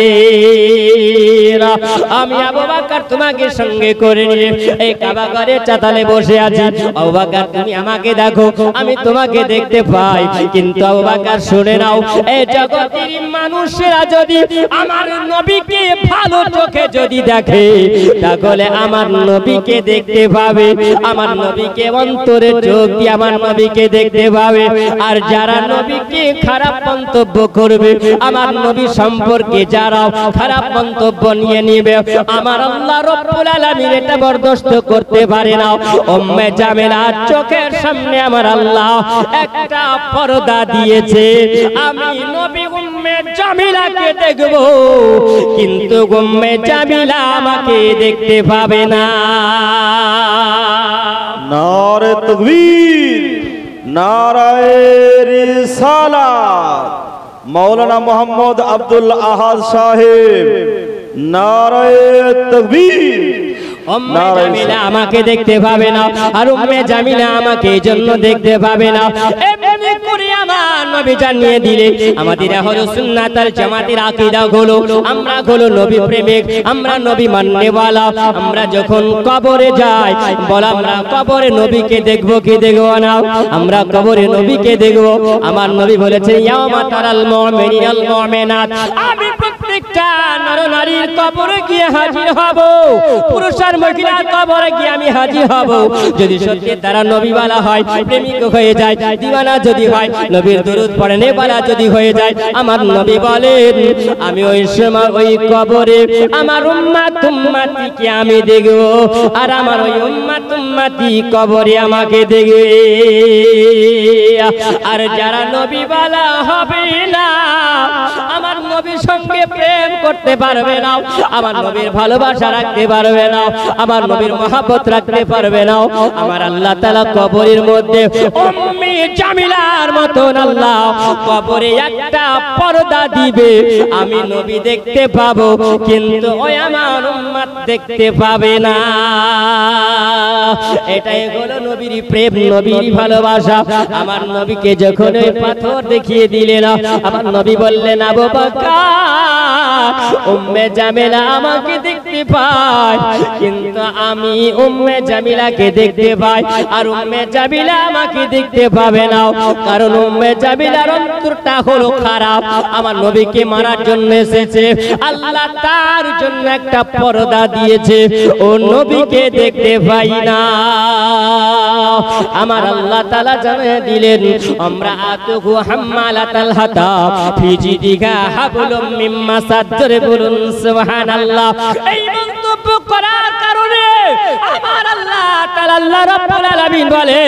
আমি আবু বকর তোমাকে সঙ্গে করে নিয়ে এই কাবা ঘরের চাতালে বসে আছি। আবু বকর, তুমি আমাকে দেখো, আমি তোমাকে দেখতে পাই, কিন্তু আবু বকর শুনে নাও, এই জগতের মানুষেরা যদি আমার নবীকে ভালো চোখে যদি দেখে, তাহলে আমার নবীকে দেখতে পাবে, আমার নবীকে অন্তরে চোখ দিয়ে আমার নবীকে দেখতে পাবে। আর যারা নবীকে খারাপ মন্তব্য করবে, আমার নবী সম্পর্কে যারা খারাপ মন্তব্য নিয়ে নিবে, আমার আল্লাহ রব্বুল আলামিন এটা বরদাস্ত করতে পারে না। উম্মে জামিলার চোখের সামনে আমার আল্লাহ একটা পর্দা দিয়েছে, আমি নবী উম্মে জামিলাকে দেখব, কিন্তু উম্মে জামিলা আমাকে দেখতে পাবে না। নারে তাকবীর, নারায়ে রিসালাত, মাওলানা মোহাম্মদ আব্দুল আহাদ সাহেব, নারায়ে তাকবীর। উম্মে জামিলা আমাকে দেখতে পাবে না, আর উম্মে জামিলা আমাকে এই জন্য দেখতে পাবে না। এমনি করে আমার নবী জানিয়ে দিলে আমাদের হলো সুন্নাত আল জামাতের আকীদা হলো আমরা হলো নবী প্রেমিক, আমরা নবী মাননেওয়ালা। আমরা যখন কবরে যাই বলা আমরা কবরে নবীকে দেখব কি দেখব না? আমরা কবরে নবীকে দেখব। আমার নবী বলেছে ইয়াউমা তারাল মুমিনিনাল মুমিনাত, আমি প্রত্যেকটা নর নারীর কবরে গিয়ে হাজির হব, পুরুষ আর মহিলার কবরে গিয়ে আমি হাজির হব। যদি সত্যি তারা নবীওয়ালা হয়, প্রেমিক হয়ে যায়, দিওয়ানা যদি হয়, নবীর দরুদ পড়ে নেওয়ালা যদি হয়ে যায়, আমার নবী বলেন আমি ওই সময় ওই কবরে আমার উম্মত উম্মতিকে আমি দেখব, আর আমার ওই উম্মত উম্মতি কবরে আমাকে দেখবে। আর যারা নবীওয়ালা হবে না, আমার নবীর সঙ্গে প্রেম করতে পারবে না, আমার নবীর ভালোবাসা রাখতে পারবে না, আমার নবীর মহব্বত রাখতে পারবে না, আমার আল্লাহ তাআলা কবরের মধ্যে উম্মে জামিলার মতন আল্লাহ কবরে একটা পর্দা দিবে। আমি নবী দেখতে পাবো, কিন্তু ওই আমার উম্মত দেখতে পাবে না। এটাই হলো নবীর প্রেম, নবীর ভালোবাসা। আমার নবীকে যখন ওই পাথর দেখিয়ে দিলেন, আমার নবী বললেন আবু বকর উম্মে জামিলা আমাকে দেখতে পায়, কিন্তু আমি উম্মে জামিলাকে দেখতে পাই, আর উম্মে জামিলা আমাকে দেখতে পাবে না। কারণ উম্মে জামিলার অন্তরটা হলো খারাপ, আমার নবীকে মারার জন্য এসেছে, আল্লাহ তার জন্য একটা পর্দা দিয়েছে, ও নবীকে দেখতে পাই না। আমার আল্লাহ তাআলা জানিয়ে দিলেন আমরা আতুহু হাম্মালাতাল হাতাব ফি জিদিহা হাবলুম মিন মাসাদ। জোরে বলুন সুবহানাল্লাহ। এই মন্তব্য করার কারণে আমার আল্লাহ তাআলা আল্লাহ রাব্বুল আলামিন বলে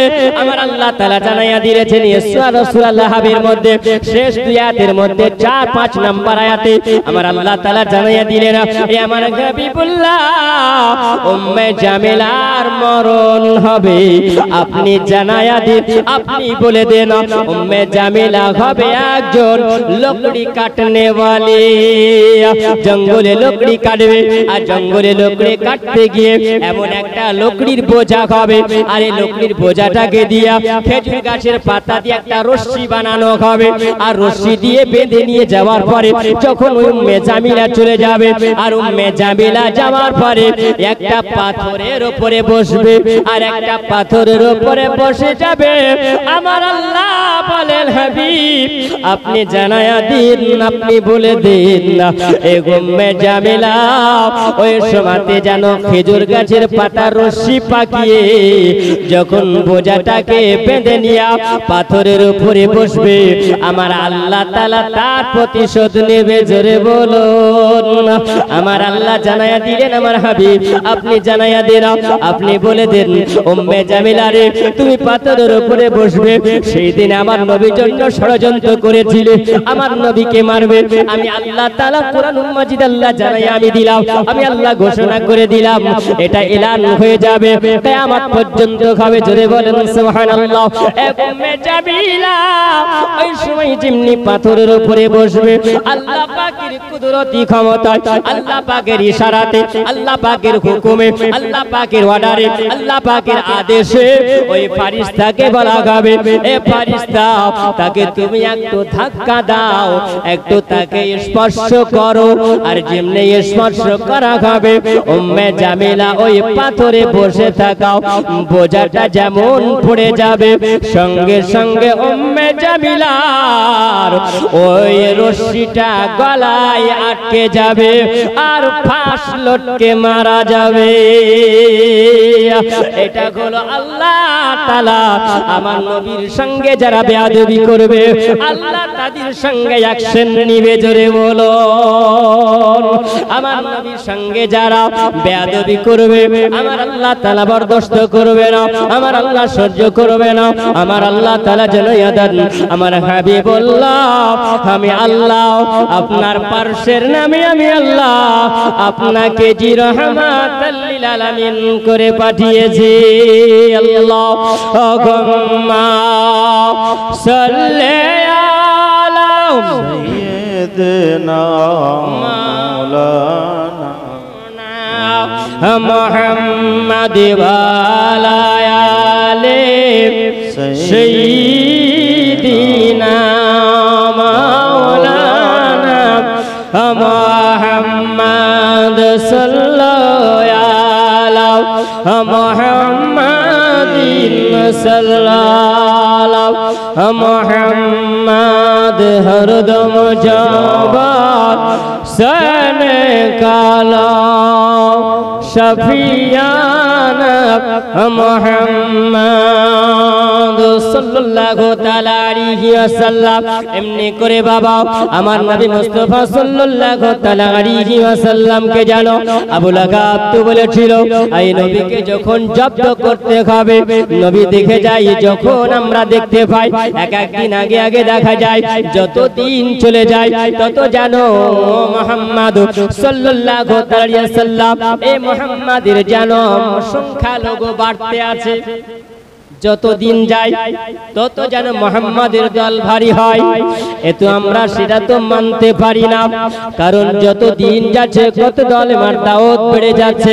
আমার আল্লাহ তাআলা জানাইয়া দিয়েছেন সূরা রাসূলুল্লাহ হাবির মধ্যে শেষ দুই আয়াতের মধ্যে 4-5 নম্বর আয়াতে আমার আল্লাহ তাআলা জানাইয়া দিলেন এ আমার হাবিবুল্লাহ উম্মে জামিলার মরণ হবে, আপনি জানাইয়া দিন, আপনি বলে দেন উম্মে জামিলা হবে একজন লকড়ি কাটনে वाली, জঙ্গলে লকড়ি কাটবে, আর জঙ্গলে লকড়ি কাটতে গিয়ে এমন একটা লকড়ির বোঝা হবে, আর এই লকড়ির বোঝাটাকে দিয়া খেজুর গাছের পাতা দিয়ে একটা রশি বানানো হবে, আর রশি দিয়ে বেঁধে নিয়ে যাওয়ার পরে যখন উম্মে জামিলা চলে যাবে, আর উম্মে জামিলা যাওয়ার পরে একটা পাথরের উপরে বসবে, আর একটা পাথরের উপরে বসে যাবে। আমার আল্লাহ বলেন হাবিব আপনি জানায়া দিন, আপনি বলে দিন এ উম্মে জামিলা ওই সময়তে যেন খেজুর গাছের পাতা রশি পাকিয়ে যখন বোঝাটাকে বেঁধে নিয়ে পাথরের উপরে বসবে, আমার আল্লাহ তাআলা তার প্রতিশোধ নেবে। জোরে বলুন আমার আল্লাহ জানায়া দিলেন আমার হাবিব আপনি জানায়া দেন, আপনি বলে দেন উম্মে জামিলা রে তুমি পাথরের উপরে বসবে। সেই দিন আমার নবীর জন্য ষড়যন্ত্র করেছিলে, আমার নবীকে মারবে, আমি আল্লাহ তাআলা কোরআনুল মাজিদ আল্লাহ জানাইয়া আমি দিলাম, আমি আল্লাহ ঘোষণা করে দিলাম, এটা এলান হয়ে যাবে কিয়ামত পর্যন্ত হবে। জোরে বলেন সুবহানাল্লাহ। উম্মে জামিলা ওই সময় যেমনি পাথরের উপরে বসবে, আল্লাহ পাকের কুদরতি ক্ষমতায়, আল্লাহ পাকের ইশারাতে, আল্লাহ পাকের হুকুমে, আল্লাহ পাকের অর্ডারে, আল্লাহ পাকের আদেশে ওই ফেরেশতাকে বলা হবে এ ফেরেশতা তাকে তুমি একটু ধাক্কা দাও, একটু তাকে স্পর্শ করো, আর যেমনি স্পর্শ করা হবে উম্মে জামিলা ওই পাথরে বসে থাকাও বোঝাটা যেমন পড়ে যাবে, সঙ্গে সঙ্গে উম্মে জামিলার ওই রশিটা গলায় আটকে যাবে, আর ফাঁস লটকে মারা যাবে। এটা হলো আল্লাহ তাআলা আমার নবীর সঙ্গে যারা বেয়াদবি করবে আল্লাহ তাদের সঙ্গে অ্যাকশন নিবে। জোরে বলো আমার নবীর সঙ্গে যারা বেয়াদবি করবে আমার আল্লাহ তাআলা বরদাস্ত করবে না, আমার আল্লাহ সহ্য করবে না। আমার আল্লাহ তাআলা জানাইয়া দেন আমার হাবিবুল্লাহ আমি আল্লাহ আপনার পার্শ্বের নামে আমি আল্লাহ আপনাকে জি রাহমাতাল লিল আলামিন করে পাঠিয়েছি। আল্লাহুম্মা সাল্লি আলা সাইয়্যিদিনা মাওলানা محمد وعلى آل سيدنا مولانا محمد صلى على محمد صلى على محمد हरदम जबान सन काला शफियाना मुहम्मद सल्लल्लाहु ताला अलैहि वसल्लम এমনি করে বাবা আমার নবী মুস্তাফা সাল্লাল্লাহু তাআলা আলাইহি ওয়াসাল্লাম কে জানো আবু লাহাব তো বলেছিল এই নবীকে যখন জব্দ করতে হবে নবী দেখে যায় যখন আমরা দেখতে পাই এক একদিন আগে আগে দেখা যায় যত দিন চলে যায় তত জানো মুহাম্মদ সাল্লাল্লাহু তাআলা ওয়াসাল্লাম এই মুহাম্মাদের জানো সংখ্যা লোগো বাড়তে আছে যত দিন যায় তত যেন মুহাম্মাদের দল ভারী হয় এতো আমরা সেটা তো মানতে পারি না কারণ যত দিন যাচ্ছে কত দল মারদাওত বেড়ে যাচ্ছে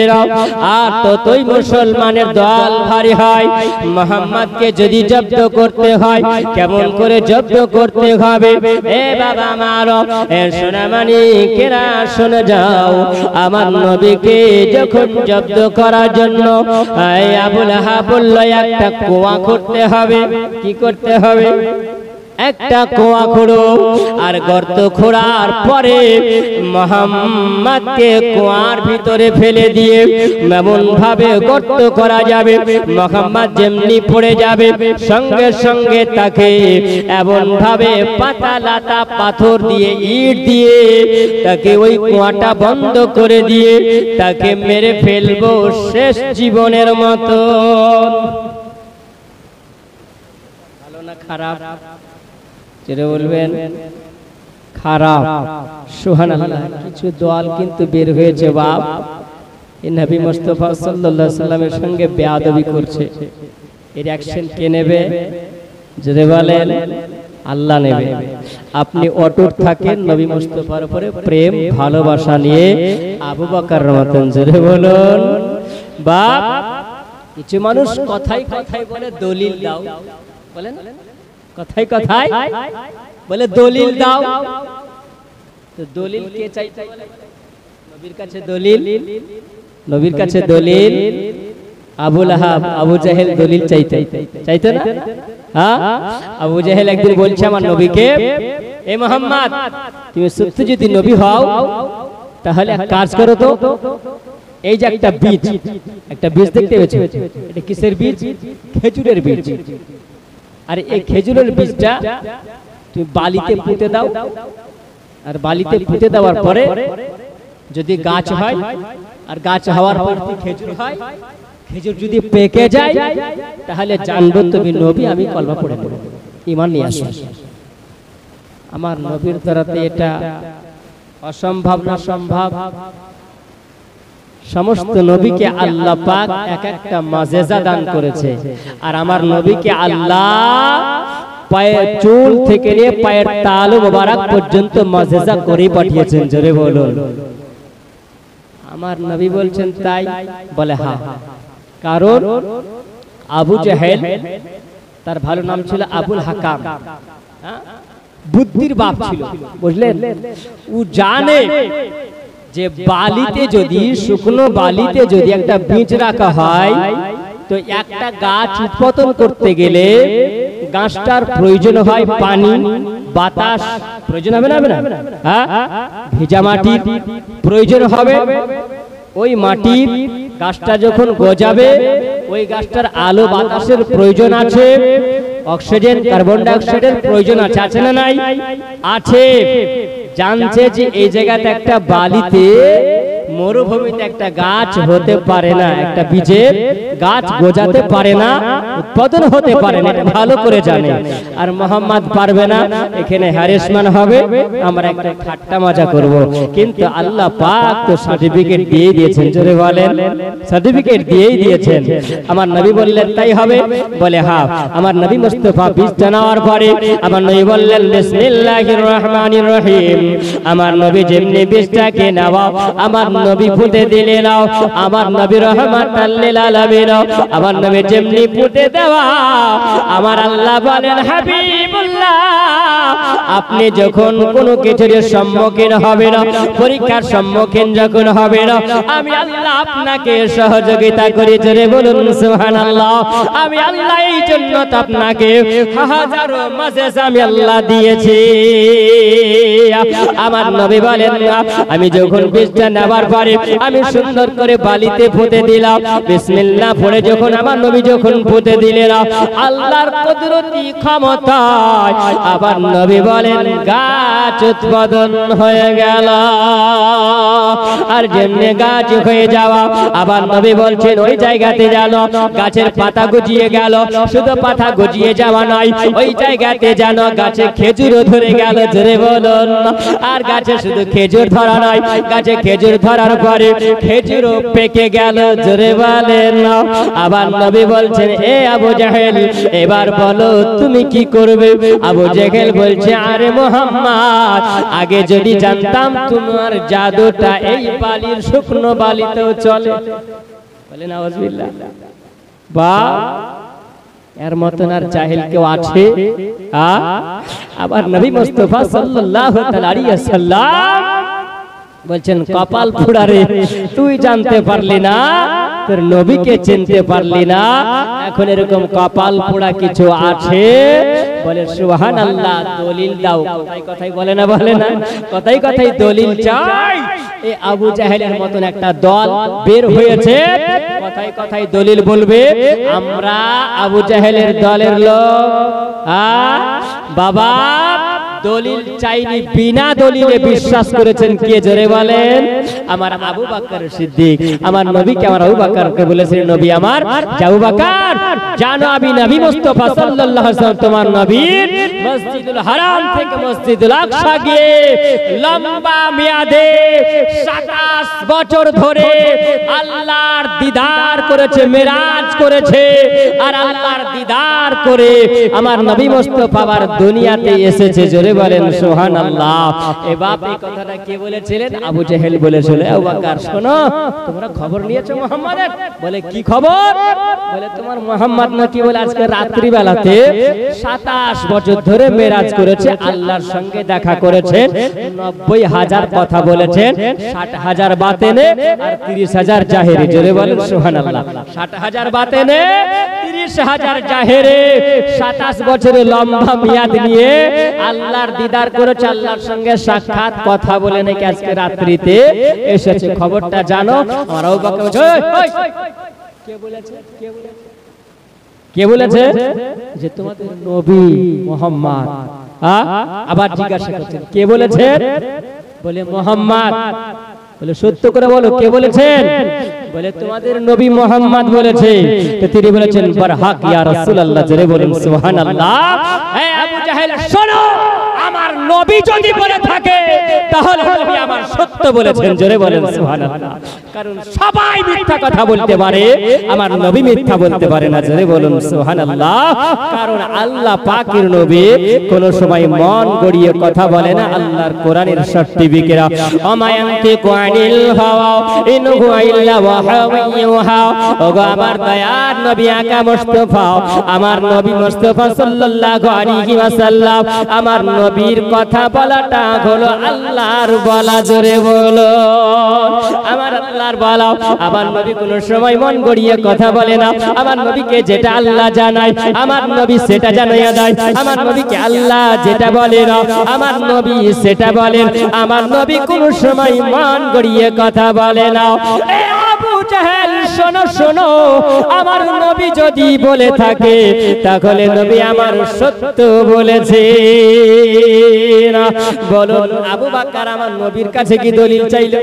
আর ততই মুসলমানের দল ভারী হয় মুহাম্মাদকে যদি জব্দ করতে হয় কেমন করে জব্দ করতে হবে এ বাবা আমার এ সোনামানি কেরা শুনে যাও আমার নবীকে যখন জব্দ করার জন্য এই আবু লাহাব বলল একটা কুয়া করতে হবে কি করতে হবে একটা কুয়া খোঁড়ো আর গর্ত খোঁড়ার পরে মুহাম্মাদকে কুয়ার ভিতরে ফেলে দিয়ে এমন ভাবে গর্ত করা যাবে মুহাম্মাদ যেমনি পড়ে যাবে সঙ্গে সঙ্গে তাকে এমন ভাবে পাতা লাতা পাথর দিয়ে ইট দিয়ে তাকে ওই কুয়াটা বন্ধ করে দিয়ে তাকে মেরে ফেলবো শেষ জীবনের মতো খারাপ যেটা বলবেন খারাপ সুবহানাল্লাহ কিছু দল কিন্তু বের হয়েছে বাপ এই নবী মুস্তাফা সাল্লাল্লাহু আলাইহি সাল্লামের সঙ্গে বেয়াদবি করছে এর অ্যাকশন কে নেবে যেটা বলেন আল্লাহ নেবে আপনি অটুট থাকেন নবী মুস্তাফার উপরে প্রেম ভালোবাসা নিয়ে আবু বকর রাদিয়াল্লাহু যেটা বলুন বাপ কিছু মানুষ কথাই কথাই বলে দলিল দাও বলেন কথাই কথাই বলে দলিল দাও তো দলিল কে চাইতে নবীর কাছে দলিল নবীর কাছে দলিল আবু লাহাব আবু জাহেল দলিল চাইতো না হ্যাঁ আবু জাহেল একদিন বলছে আমার নবীকে এ মুহাম্মদ তুমি সত্যি যদি নবী হও তাহলে এক কাজ করো তো এই যে একটা বীজ দেখতে পেয়েছো এটা কিসের বীজ খেজুরের বীজ আর এই খেজুরের বীজটা তুমি বালিতে পুঁতে দাও আর বালিতে পুঁতে দেওয়ার পরে যদি গাছ হয় আর গাছ হওয়ার পর খেজুর হয় খেজুর যদি পেকে যায় তাহলে জানবো তুমি নবী আমি কলমা পড়ে নেব ঈমান নিয়ে আসো আমার নবীর দ্বারাতে এটা অসম্ভব না সম্ভব সমস্ত নবীকে আল্লাহ পাক এক একটা মুজিজা দান করেছে আর আমার নবীকে আল্লাহ পায়ের চুল থেকে নিয়ে পায়ের তালু মোবারক পর্যন্ত মুজিজা করে পাঠিয়েছেন জোরে বলুন আমার নবী বলছেন তাই বলে হ্যাঁ কারণ আবু জাহেল তার ভালো নাম ছিল আবুল হাকাম বুদ্ধির বাপ ছিল বুঝলেন ও জানে যে বালিতে যদি শুকনো বালিতে যদি একটা বীজ রাখা হয় তো একটা গাছ উৎপাদন করতে গেলে গাছটার প্রয়োজন হয় পানি বাতাস প্রয়োজন হবে না হ্যাঁ ভেজা মাটির প্রয়োজন হবে ওই মাটি গাছটা যখন গজাবে ওই গাছটার আলো বাতাসের প্রয়োজন আছে অক্সিজেন কার্বন ডাই অক্সাইডের প্রয়োজন আছে আছে না নাই আছে জানছে যে এই জায়গাতে একটা বালিতে মরুভূমিতে একটা গাছ হতে পারে না একটা বীজের গাছ গজাতে পারে না উৎপাদন হতে পারে না এটা ভালো করে জানে আর মুহাম্মদ পারবে না এখানে হ্যারাসমেন্ট হবে আমরা একটা ঠাট্টা মজা করব কিন্তু আল্লাহ পাক তো সার্টিফিকেট দিয়ে দিয়েছেন জোরে বলেন সার্টিফিকেট দিয়েই দিয়েছেন আমার নবী বললেন তাই হবে বলে হ্যাঁ আমার নবী মুস্তাফা বীজ জানার পরে আমার নবী বললেন বিসমিল্লাহির রহমানির রহিম আমার নবী যেমনি বীজটাকে নাও আমার নবী ফুটে দিলেন আমার নবী রহমাতাল লিল আলামিন আমার নবী যেমনি ফুটে দেওয়া আমার আল্লাহ বলেন হাবিবুল্লাহ আপনি যখন কোনো কিছুর সম্মুখীন হবেন পরীক্ষার সম্মুখীন যখন হবেন আমি আল্লাহ আপনাকে সহযোগিতা করি জোরে বলুন সুবহানাল্লাহ আমি আল্লাহ এই জন্য তো আপনাকে হাজারো মেসেজ আমি আল্লাহ দিয়েছি আমার নবী বলেন আমি যখন বীজটা নেবার পরে আমি সুন্দর করে বালিতে পুঁতে দিলাম বিসমিল্লাহ পড়ে যখন আমার নবী যখন পুঁতে দিলেন আল্লাহর কুদরতি ক্ষমতায় আবার নবী বলেন গাছ উৎপাদন হয়ে গেল আর যেমনি গাছ হয়ে যাওয়া আবার নবী বলছেন ওই জায়গাতে জানো গাছের পাতা গজিয়ে গেল শুধু পাতা গজিয়ে যাওয়া নয় ওই জায়গাতে জানো গাছে খেজুরও ধরে গেল জোরে বলুন আর গাছে শুধু খেজুর ধরা নয় গাছে খেজুর ধরার পরে খেজুরও পেকে গেল জোরে বলেন আবার নবী বলছেন এ আবু জাহেল এবার বলো তুমি কি করবে আবু জাহেল বলছে আরে মুহাম্মদ আগে যদি জানতাম তোমার জাদুটা এই বালির শুকনো বালিতেও চলে বলেন আউযুবিল্লাহ বা এর মতন আর জাহেল কেউ আছে আবার নবী মুস্তাফা সাল্লাল্লাহু আলাইহি ওয়াসাল্লাম বলছেন কপাল পোড়া রে তুই জানতে পারলি না তোর নবীকে চিনতে পারলি না এখন এরকম কপাল পোড়া কিছু আছে বলে সুবহানাল্লাহ দলিল দাও কথাই কথাই বলে না কথাই কথাই দলিল চাই এই আবু জাহেলের মতন একটা দল বের হয়েছে কথাই কথাই দলিল বলবে আমরা আবু জাহেলের দলের লোক বাবা দলিল চাইনি বিনা দলিলে বিশ্বাস করেছেন কে জোরে বলেন আমার আবু বকর সিদ্দিক আমার নবীকে আমার আবু বকরকে বলেছেন নবী আমার আবু বকর জানো আমি নবী মুস্তাফা সাল্লাল্লাহু আলাইহি ওয়াসাল্লাম তোমার নবীর মসজিদুল হারাম থেকে মসজিদুল আকসা গিয়ে লম্বা মেয়াদে 27 বছর ধরে আল্লাহর দিদার করেছে মেরাজ করেছে আর আল্লাহর দিদার করে আমার নবী মুস্তাফা আবার দুনিয়াতে এসেছে জোরে বলেন সুবহানাল্লাহ এই বাপ এই কথাটা কে বলেছিলেন আবু জাহেল বলেছিল আবু বকর শোনো তোমরা খবর নিয়েছো মুহাম্মাদের বলে কি খবর বলে তোমার মুহাম্মদ নাকি বলে আজকে রাত্রি বেলাতে 27 বছর ধরে মেরাজ করেছে আল্লাহর সঙ্গে দেখা করেছেন 90,000 কথা বলেছেন 60,000 বাতেনে আর 30,000 জাহেরে জোরে বলেন সুবহানাল্লাহ 60,000 বাতেনে 30,000 জাহেরে 27 বছরের লম্বা মেয়াদ নিয়ে আল্লাহর দিদার করেছে আল্লাহর সঙ্গে সাক্ষাৎ কথা বলে নাকি আজকে রাত্রিতে এসেছে খবরটা জানো আমার আবু বকর বলছে কে বলেছে যে তোমাদের নবী মুহাম্মদ আবার জিজ্ঞাসা করছেন কে বলেছে বলে মুহাম্মদ বলে সত্য করে বলো কে বলেছেন বলে তোমাদের নবী মুহাম্মদ বলেছে তো তিনি বলেছেন বরহক ইয়া রাসূলুল্লাহ জোরে বলেন সুবহানাল্লাহ হে আবু জাহেল শোনো আমার নবী যদি বলে থাকে তাহলে নবী আমার সত্য বলেছেন জোরে বলেন সুবহানাল্লাহ কারণ সবাই মিথ্যা কথা বলতে পারে আমার নবী মিথ্যা বলতে পারে না জোরে বলুন সুবহানাল্লাহ কারণ আল্লাহ পাকের নবী কোন সময় মন গড়িয়ে কথা বলে না আল্লাহর কোরআনের সার্টিফিকেট আমায়ান্তি কুআনিল হাওয়া ইনহু ইল্লা ওয়াহাইয়ুহা ওগো আমার দয়ার নবী আকা মুস্তাফা আমার নবী মুস্তাফা সাল্লাল্লাহু আলাইহি ওয়াসাল্লাম আমার নবীর কথা বলাটা হলো আল্লাহর বলা জোরে বলো আমার আল্লাহর বলা আমার নবী কোন সময় মন গড়িয়ে কথা বলে না আমার নবীকে যেটা আল্লাহ জানায় আমার নবী সেটা জানাইয়া দেয় আমার নবীকে আল্লাহ যেটা বলে না আমার নবী সেটা বলেন আমার নবী কোন সময় মন গড়িয়ে কথা বলে না এ আবু জাহেল শোনো শোনো আমার নবী যদি বলে থাকে তাহলে নবী আমার সত্য বলেছে বলো আবু বকর আমার নবীর কাছে কি দলিল চাইলো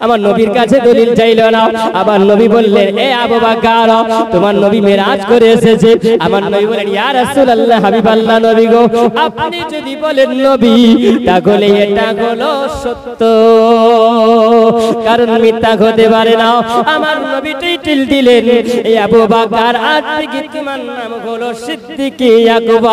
আমার নবীর কাছে দলিল চাইলো না আবার নবী বললেন এ আবু বকর তোমার নবী মেরাজ করে এসেছে আমার নবী বলেন ইয়া রাসূলুল্লাহ হাবিবাল্লাহ নবী গো আপনি যদি বলেন নবী তাহলে এটা হলো সত্য কারণ মিথ্যা হতে পারে না আমার নবী টাইটেল দিলেন এই আবু বকর আজ থেকে তোমার নাম হলো সিদ্দিক আকবর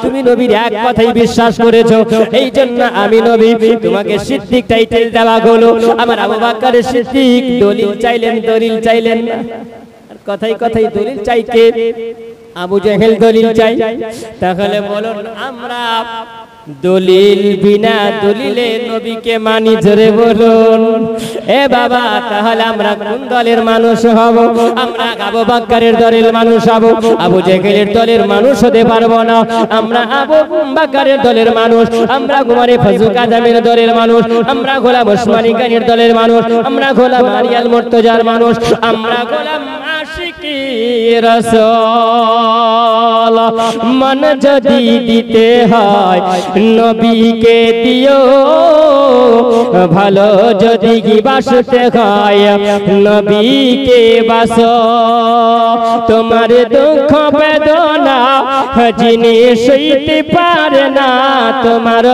তুমি নবীর এক কথাই বিশ্বাস করেছো, এই জন্য আমি নবী তোমাকে সিদ্দিক টাইটেল দেওয়া হলো। আমার আবু বকর সিদ্দিক দলিল চাইলেন না। কথাই কথাই দলিল চাই কে? আবু জেহেল দলিল চাই। তাহলে বলুন আমরা দলিল বিনা দলিলে নবীকে মানি, জোরে বলুন। এ বাবা, তাহলে আমরা কোন দলের মানুষ হব? আমরা আবু বকরের দলের মানুষ হব, আবু জেহেলের দলের মানুষ হতে পারবো না। আমরা আবু বকরের দলের মানুষ, আমরা গোলাম ফারুক আজমের দলের মানুষ, আমরা গোলাম ওসমান গনির দলের মানুষ, আমরা গোলাম আরিয়াল মুর্তজার মানুষ, আমরা গোলাম আশিকি রাসূল। মন যদি দিতে হয় নবীকে দিও, ভালো যদি বাসতে হয় নবীকে বাসো। তোমার দুঃখ বেদনা যিনি সইতে পারে না, তোমার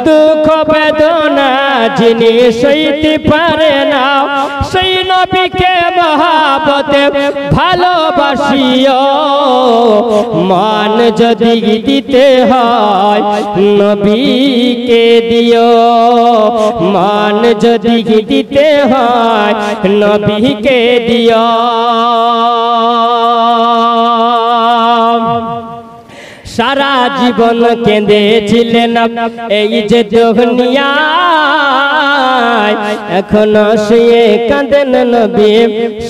দুঃখ বেদনা যিনি সইতে পারে না, সেই নবীকে মহব্বতে ভালোবাসিও। মান যদি দিতে হয় নবীকে দিও, মান যদি দিতে হয় নবীকে দিও। সারা জীবন কেঁদেছিলেন এই যে দুনিয়ায়, এখনো শুয়ে কাঁদেন নবী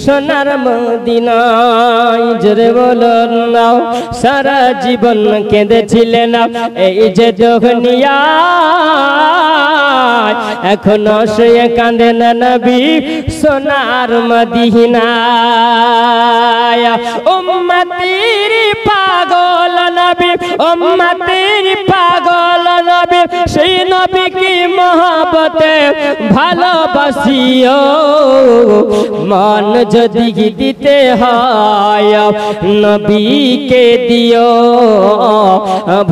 সোনার মদিনায়, জোরে বলুন না। সারা জীবন কেঁদেছিলেন এই যে দুনিয়ায়, এখনো শুয়ে কাঁদেন নবী সোনার মদিনায়। উম্মতের পাগল নবী, উম্মতের পাগল নবী, সেই নবীকে মহব্বতে ভালোবাসিও। মন যদি দিতে হয় নবীকে দিও,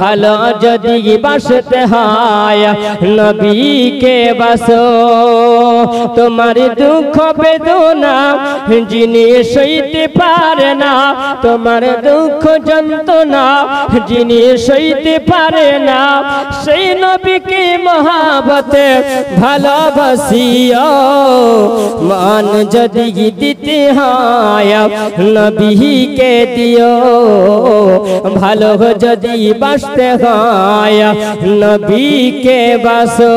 ভালো যদি বাসতে হয় নবীকে বাসো। তোমার দুঃখ বেদনা যিনি সইতে পারে না, তোমার দুঃখ যন্ত্রণা যিনি সইতে পারে না, সেই নবীকে মহব্বতে ভালোবাসিও। মান যদি দিতে হয় নবীকে দিও, ভালো যদি বাসতে হয় নবীকে বাসো।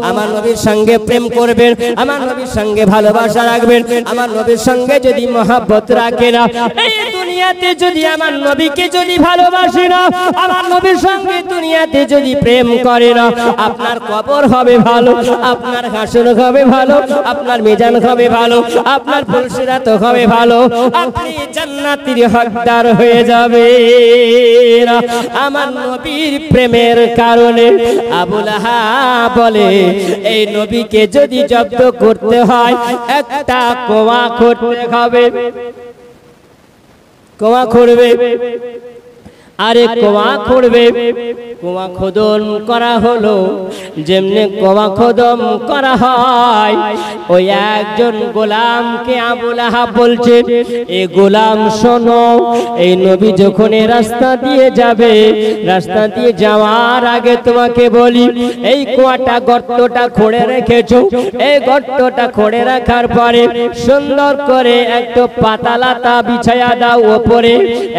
আমার নবীর সঙ্গে প্রেম করবেন, আমার নবীর সঙ্গে ভালোবাসা রাখবেন। আমার নবীর সঙ্গে যদি মহব্বত রাখে না, এই দুনিয়াতে যদি আমার নবীকে যদি ভালোবাসে না, আমার নবীর সঙ্গে দুনিয়াতে যদি প্রেম করে না, আপনার কবর হবে ভালো, আপনার হাসর হবে ভালো, আপনার মিজান হবে ভালো, আপনার ফুলসিরাত হবে ভালো, আপনি জান্নাতের হকদার হয়ে যাবে। আমার নবীর প্রেমের কারণে আবু লাহাব বলে এই নবীকে যদি জব্দ করতে হয় একটা কোয়া করতে হবে। কোয়া করবে, আরে কোয়া করবে, কোয়া খোদন করা হলো। যেমনি কোয়া খোদন করা হয়, ওই একজন গোলামকে আবু লাহাব বলছে, এ গোলাম শোনো, এই নবী যখন এই রাস্তা দিয়ে যাবে, রাস্তা দিয়ে যাওয়ার আগে তোমাকে বলি, এই কুয়াটা গর্তটা খুঁড়ে রেখেছো, এই গর্তটা খুঁড়ে রাখার পরে সুন্দর করে একটু পাতালাতা বিছায়া দাও, ওপরে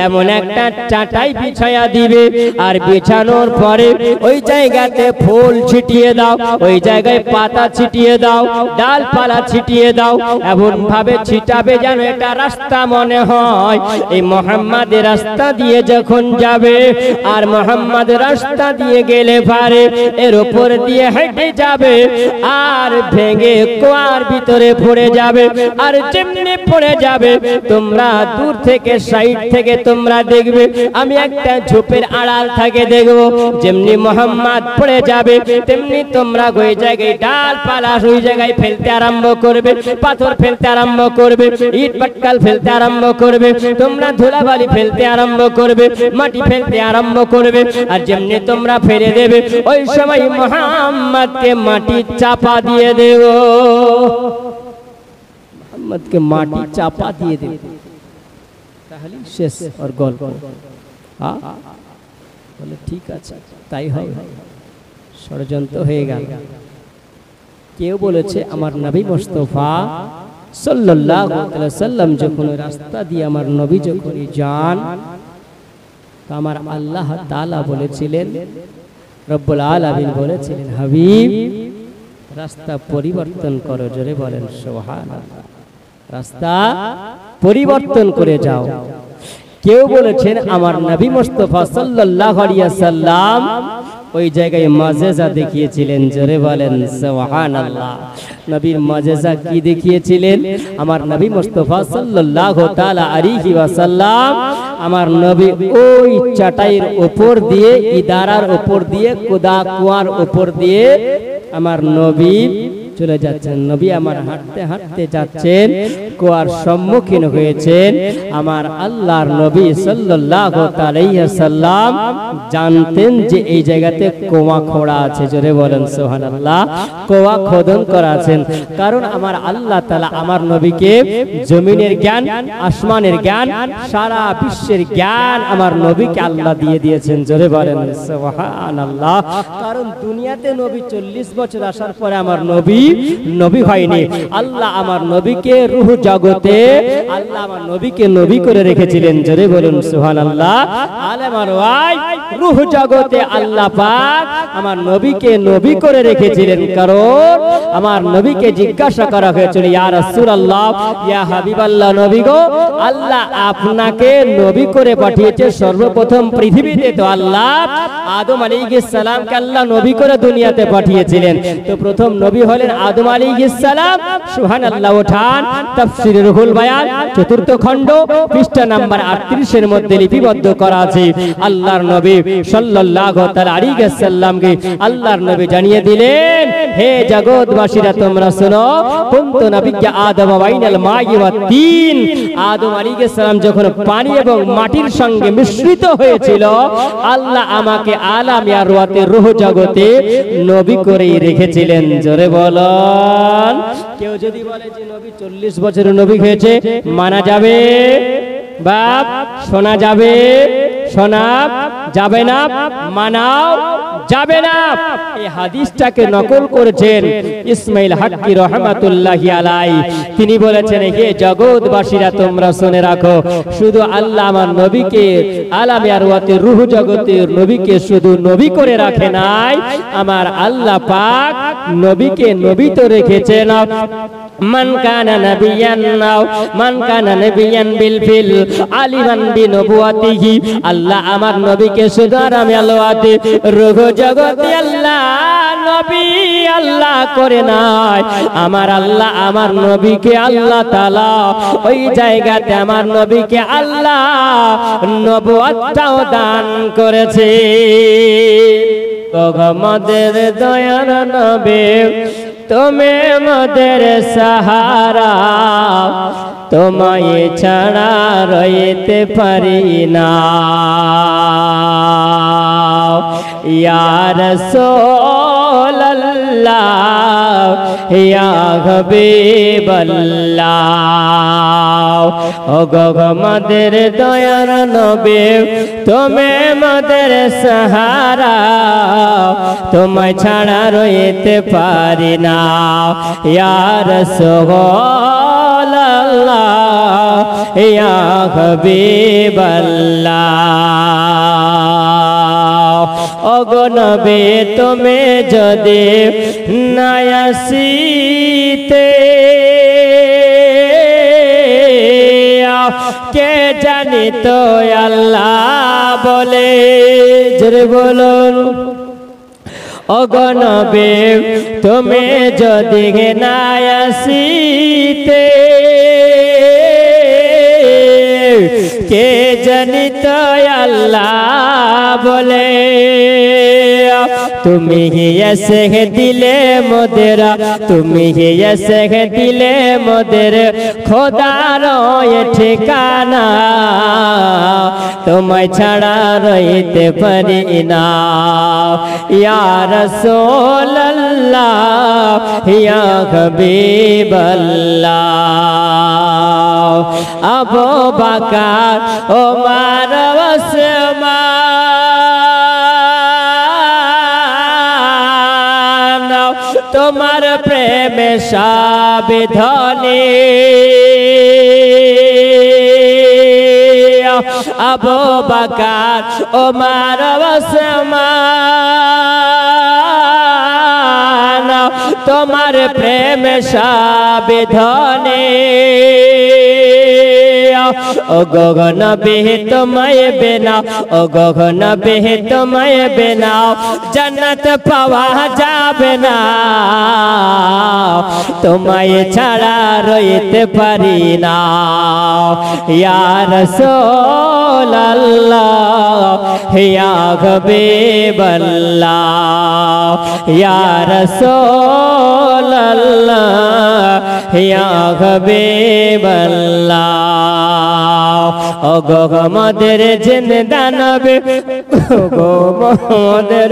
এমন একটা চাটাই বিছায়া দিবে। আর বিছানোর পরে ওই জায়গাতে ফুল ছিটিয়ে দাও, ওই জায়গায় পাতা ছিটিয়ে দাও, ডালপালা ছিটিয়ে দাও, এমন ভাবে ছিটাবে যেন এটা রাস্তা মনে হয়। এই মুহাম্মাদের রাস্তা দিয়ে যখন যাবে, আর মুহাম্মাদ রাস্তা দিয়ে গেলে পারে এর উপর দিয়ে হেঁটে যাবে, আর ভেঙে কুয়ার ভিতরে পড়ে যাবে। আর যেমনি পড়ে যাবে, তোমরা দূর থেকে সাইড থেকে তোমরা দেখবে, আমি একটা ঝোপের আড়াল থেকে দেখবো, যেমনি মুহাম্মদ পড়ে যাবে, তেমনি তোমরা ওই জায়গায় ডালপালা ওই জায়গায় ফেলতে আরম্ভ করবে, পাথর ফেলতে আরম্ভ করবে, ইট পাটকেল ফেলতে আরম্ভ করবে, তোমরা ধুলাবালি ফেলতে আরম্ভ করবে, মাটি ফেলতে আরম্ভ করবে। আর যেমনি তোমরা ফেলে দেবে, ওই সময় মুহাম্মদকে মাটি চাপা দিয়ে দেব, মুহাম্মদকে মাটি চাপা দিয়ে দেব, তাহলে শেষ আর গল্প। বলে ঠিক আছে তাই হবে। ষড়যন্ত্র হয়ে গেল। কেউ বলেছে আমার নবী মুস্তাফা সাল্লাল্লাহু আলাইহি ওয়াসাল্লাম যখন রাস্তা দিয়ে আমার নবী যখন যান, তো আমার আল্লাহ তাআলা বলেছিলেন, রব্বুল আলামিন বলেছিলেন, হাবিব রাস্তা পরিবর্তন করো। জোরে বলেন সুবহানাল্লাহ। রাস্তা পরিবর্তন করে যাও। কেউ বলেছেন আমার নবী মুস্তাফা সাল্লাল্লাহু আলাইহি ওয়াসাল্লাম ওই জায়গায় মাজেজা দেখিয়েছিলেন। জোরে বলেন সুবহানাল্লাহ। নবীর মাজেজা কি দেখিয়েছিলেন? আমার নবী মুস্তাফা সাল্লাল্লাহু তাআলা আলাইহি ওয়াসাল্লাম আমার নবী ওই চাটাইয়ের উপর দিয়ে, ইদারার উপর দিয়ে, কুয়ার উপর দিয়ে আমার নবী চলে যাচ্ছেন। নবী আমার হাঁটতে হাঁটতে যাচ্ছেন, কুয়ার সম্মুখীন হয়েছেন। আমার আল্লাহর নবী সাল্লাল্লাহু আলাইহি ওয়াসাল্লাম জানতেন যে এই জায়গাতে কুয়া খোঁড়া আছে। জোরে বলেন সুবহানাল্লাহ। কুয়া খোদন করা আছেন, কারণ আমার আল্লাহ তাআলা আমার নবীকে জমিনের জ্ঞান, আসমানের জ্ঞান, সারা বিশ্বের জ্ঞান আমার নবীকে আল্লাহ দিয়ে দিয়েছেন। জোরে বলেন সুবহানাল্লাহ। কারণ দুনিয়াতে নবী 40 বছর আসার পরে আমার নবী হয়নি। আল্লাহ আমার নবীকে রূহ জগতে আল্লাহ আমার নবীকে নবী করে রেখেছিলেন। জোরে বলুন সুবহানাল্লাহ। আলেম আর ওয়াই রূহ জগতে আল্লাহ পাক আমার নবীকে নবী করে রেখেছিলেন। কারণ আমার নবীকে জিজ্ঞাসা করা হয়েছিল, ইয়া রাসূলুল্লাহ, ইয়া হাবিবাল্লাহ, নবী গো, আল্লাহ আপনাকে নবী করে পাঠিয়েছে। সর্বপ্রথম পৃথিবীতে তো আল্লাহ আদম আলাইহিস সালামকে আল্লাহ নবী করে দুনিয়াতে পাঠিয়েছিলেন। তো প্রথম নবী হলেন আদম আলাইহিস সালাম। সুবহানাল্লাহ। ওঠান তাফসীরে রুহুল বায়ান 4th খণ্ড পৃষ্ঠা নাম্বার 38 এর মধ্যে লিপিবদ্ধ করা আছে। আল্লাহর নবী সাল্লাল্লাহু তাআলা আলাইহি ওয়াসাল্লামকে আল্লাহর নবী জানিয়ে দিলেন, হে জগৎবাসীরা তোমরা শোনো, কুনতু নাবিয়্যা আদম বাইনাল মাই ওয়াত তিন। আদম আলাইহিস সালাম যখন পানি এবং মাটির সঙ্গে মিশ্রিত হয়েছিল, আল্লাহ আমাকে আলাম ইয়ারওয়াতে রূহ জগতে নবী করেই রেখেছিলেন। জোরে বলেন। কেউ যদি বলে যে নবী 40 বছরের নবী হয়েছে, মানা যাবে? বাপ শোনা যাবে? শোনা যাবে না, মানাও যাবে না। এই হাদিসটাকে নকল করেছেন ইসমাইল হাক্কি রহমাতুল্লাহি আলাইহি। তিনি বলেছেন, হে জগৎবাসীরা তোমরা শুনে রাখো, শুধু আল্লাহ আমার নবীকে আলামে আরওয়াতে রূহ জগতের নবীকে শুধু নবী করে রাখে নাই, আমার আল্লাহ পাক নবীকে নবী তো রেখেছেন। মান কানা নাবিয়ান নাও মান কানা নাবিয়ান বিল ফিল আলিমান বিনবুয়াতিহি। আল্লাহ আমার নবীকে শুধু আলামে আরওয়াতে রূহ জগতে আল্লাহ নবী আল্লাহ করে নাই, আমার আল্লাহ আমার নবীকে আল্লাহ তাআলা ওই জায়গাতে আমার নবীকে আল্লাহ নবুয়তটাও দান করেছে। আমাদের দয়ার নবী তুমি আমাদের সাহারা, তোমায় ছাড়া রইতে পারি না। ইয়া রাসূলুল্লাহ ইয়া হাবিবাল্লাহ, ওগো আমাদের দয়ার নবী তুমি আমাদের সাহারা, তোমায় ছাড়া রইতে পারি না। ইয়া রাসূলুল্লাহ ইয়া হাবিবাল্লাহ, ওগো নবী তুমি যদি না আসিতে কে জানি তো আল্লাহ বলে। জোরে বলুন। ওগো নবী তুমি যদি না আসিতে কে জানি তো আল্লাহ বলে। তুমি হি এসে দিলে মোদের, তুমি হি এসে দিলে মোদের খোদার ঠিকানা, তোমায় ছাড়া রইতে পারি না। ইয়া রাসূলুল্লাহ ইয়া হাবিবাল্লাহ, আবু বকর ওমর ওসমান তোমার প্রেমে সাবিধানে আবু বকর ওমর ওসমান তোমার প্রেমে সাবিধানে ও গগন বেহে তোমায় বেনা ও গগন বেহে তোমায় বেনা জান্নাত পাওয়া যাবে না তোমায় ছাড়া রইতে পারি না ইয়া রাসূলুল্লাহ ইয়া হাবিবাল্লাহ ইয়া রাসূলুল্লাহ ইয়া হাবিবাল্লাহ ও গো আমাদের জিন্দা নবী ও গো আমাদের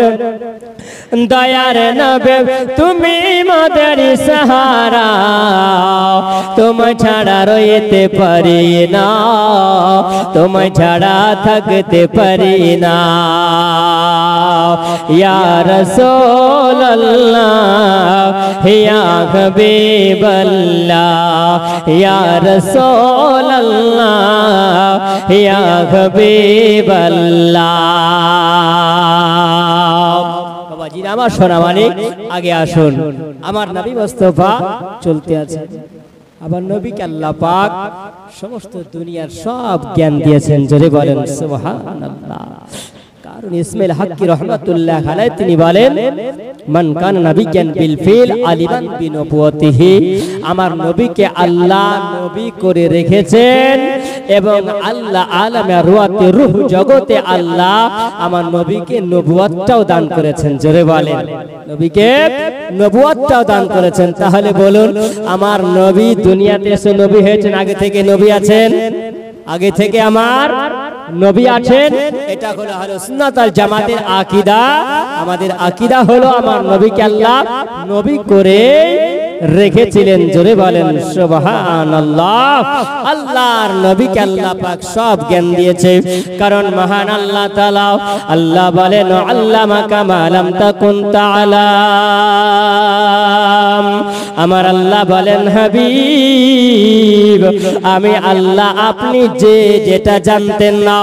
দয়ার নবী তুমি মোদের সাহারা তোমায় ছাড়া রইতে পারি না তোমায় ছাড়া থাকতে পারি না ইয়া রাসূলুল্লাহ ইয়া হাবিবাল্লাহ ইয়া রাসূলুল্লাহ ইয়া হাবিবাল্লাহ বাবাজিরা আমার সোনা মানিক আগে আসুন আমার নবী মুস্তাফা চলতে আছে আবার নবীকে আল্লাহ পাক সমস্ত দুনিয়ার সব জ্ঞান দিয়েছেন জোরে বলেন সুবহানাল্লাহ কারণ ইসমাইল হাক্কি রাহমাতুল্লাহ আলাইহি তিনি বলেন মান কান নাবিয়ান বিল ফিল আলিমান বিনবুওয়াতিহি আমার নবীকে আল্লাহ নবী করে রেখেছেন এবং আল্লাহ আলামে রুয়াতে রূহ জগতে আল্লাহ আমার নবীকে নবুয়তটাও দান করেছেন জোরে বলেন নবীকে নবুয়তটাও দান করেছেন তাহলে বলুন আমার নবী দুনিয়াতে এসে নবী হয়েছেন আগে থেকে নবী আছেন আগে থেকে আমার নবী আছেন এটা হলো আহলে সুন্নাত ওয়াল জামাতের আকীদা আমাদের আকীদা হলো আমার নবীকে আল্লাহ নবী করে রেখেছিলেন জোরে বলেন সুবহানাল্লাহ আল্লাহর নবীকে আল্লাহ পাক সব জ্ঞান দিয়েছে কারণ মহান আল্লাহ তাআলা আল্লাহ বলেন আল্লামাকা মা লাম তাকুন তাআলাম আমার আল্লাহ বলেন হাবিব আমি আল্লাহ আপনি যেটা জানতেন না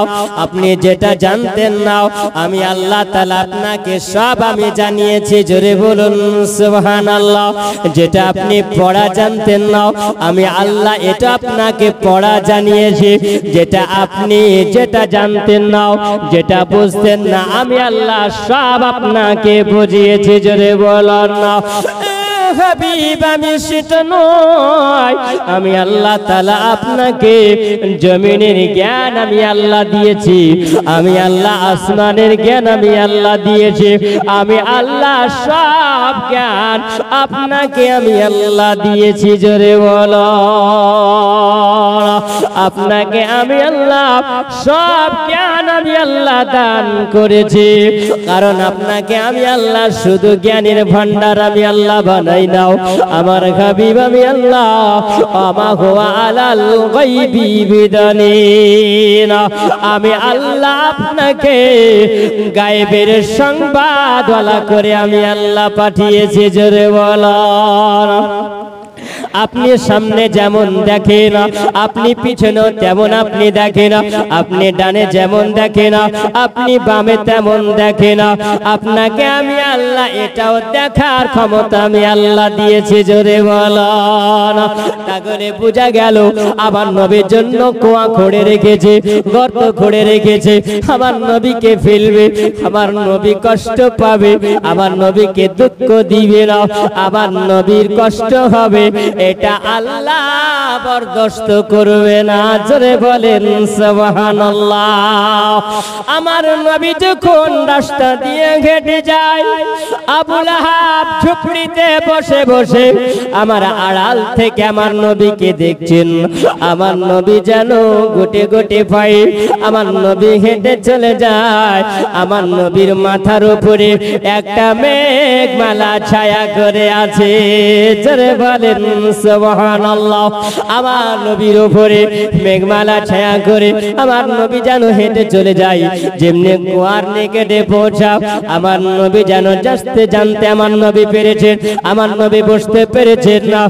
আপনি যেটা জানতেন না আমি আল্লাহ তাআলা আপনাকে সব আমি জানিয়েছি জোরে বলুন সুবহানাল্লাহ যেটা আপনি পড়া জানতেন না আমি আল্লাহ এটা আপনাকে পড়া জানিয়েছি যেটা আপনি যেটা জানতেন না যেটা বুঝতেন না আমি আল্লাহ সব আপনাকে বুঝিয়েছি জোরে বলুন না হাবিব আমি সেটা নয় আমি আল্লাহ তাআলা আপনাকে জমিনের জ্ঞান আমি আল্লাহ দিয়েছি আমি আল্লাহ আসমানের জ্ঞান আমি আল্লাহ দিয়েছি আমি আল্লাহ সব জ্ঞান আপনাকে আমি আল্লাহ দিয়েছি জোরে বলো আপনাকে আমি আল্লাহ সব জ্ঞান আমি আল্লাহ দান করেছি কারণ আপনাকে আমি আল্লাহ শুধু জ্ঞানের ভান্ডার আমি আল্লাহ বানাই নাও আমার হাবিব আমি আল্লাহ আমা হুয়া আলাল গায়বি বিদানিন আমি আল্লাহ আপনাকে গায়েবের সংবাদওয়ালা করে আমি আল্লাহ পাঠিয়েছি জোরে বলুন আপনি সামনে যেমন দেখেন আপনি পিছনে তেমন আপনি দেখেন আপনি ডানে যেমন দেখেন আপনি বামে তেমন দেখেন আপনাকে আমি আল্লাহ এটাও দেখার ক্ষমতা আমি আল্লাহ দিয়েছি জোরে বলুন তাহলে বোঝা গেল আমার নবীর জন্য কুয়া খোঁড়ে রেখেছে গর্ত খোঁড়ে রেখেছে আমার নবীকে ফেলবে আমার নবী কষ্ট পাবে আমার নবীকে দুঃখ দিবে না আমার নবীর কষ্ট হবে এটা আল্লাহ বরদাস্ত করবে না জোরে বলেন সুবহানাল্লাহ আমার নবী যখন রাস্তা দিয়ে হেঁটে যায় আবু লাহাব ঝুপড়িতে বসে বসে আমার আড়াল থেকে আমার নবীকে দেখছেন আমার নবী যেন গোটে গোটে পায়ে আমার নবী হেঁটে চলে যায় আমার নবীর মাথার উপরে একটা মেঘমালা ছায়া করে আছে জোরে বলেন সুবহানাল্লাহ। আমার নবীর উপরে মেঘমালা ছায়া করে আমার নবী যেন হেঁটে চলে যায়, যেমনি কুয়ার নিকটে পৌঁছাও আমার নবী যেন জানতে আমার নবী পেরেছেন, আমার নবী বুঝতে পেরেছেন না।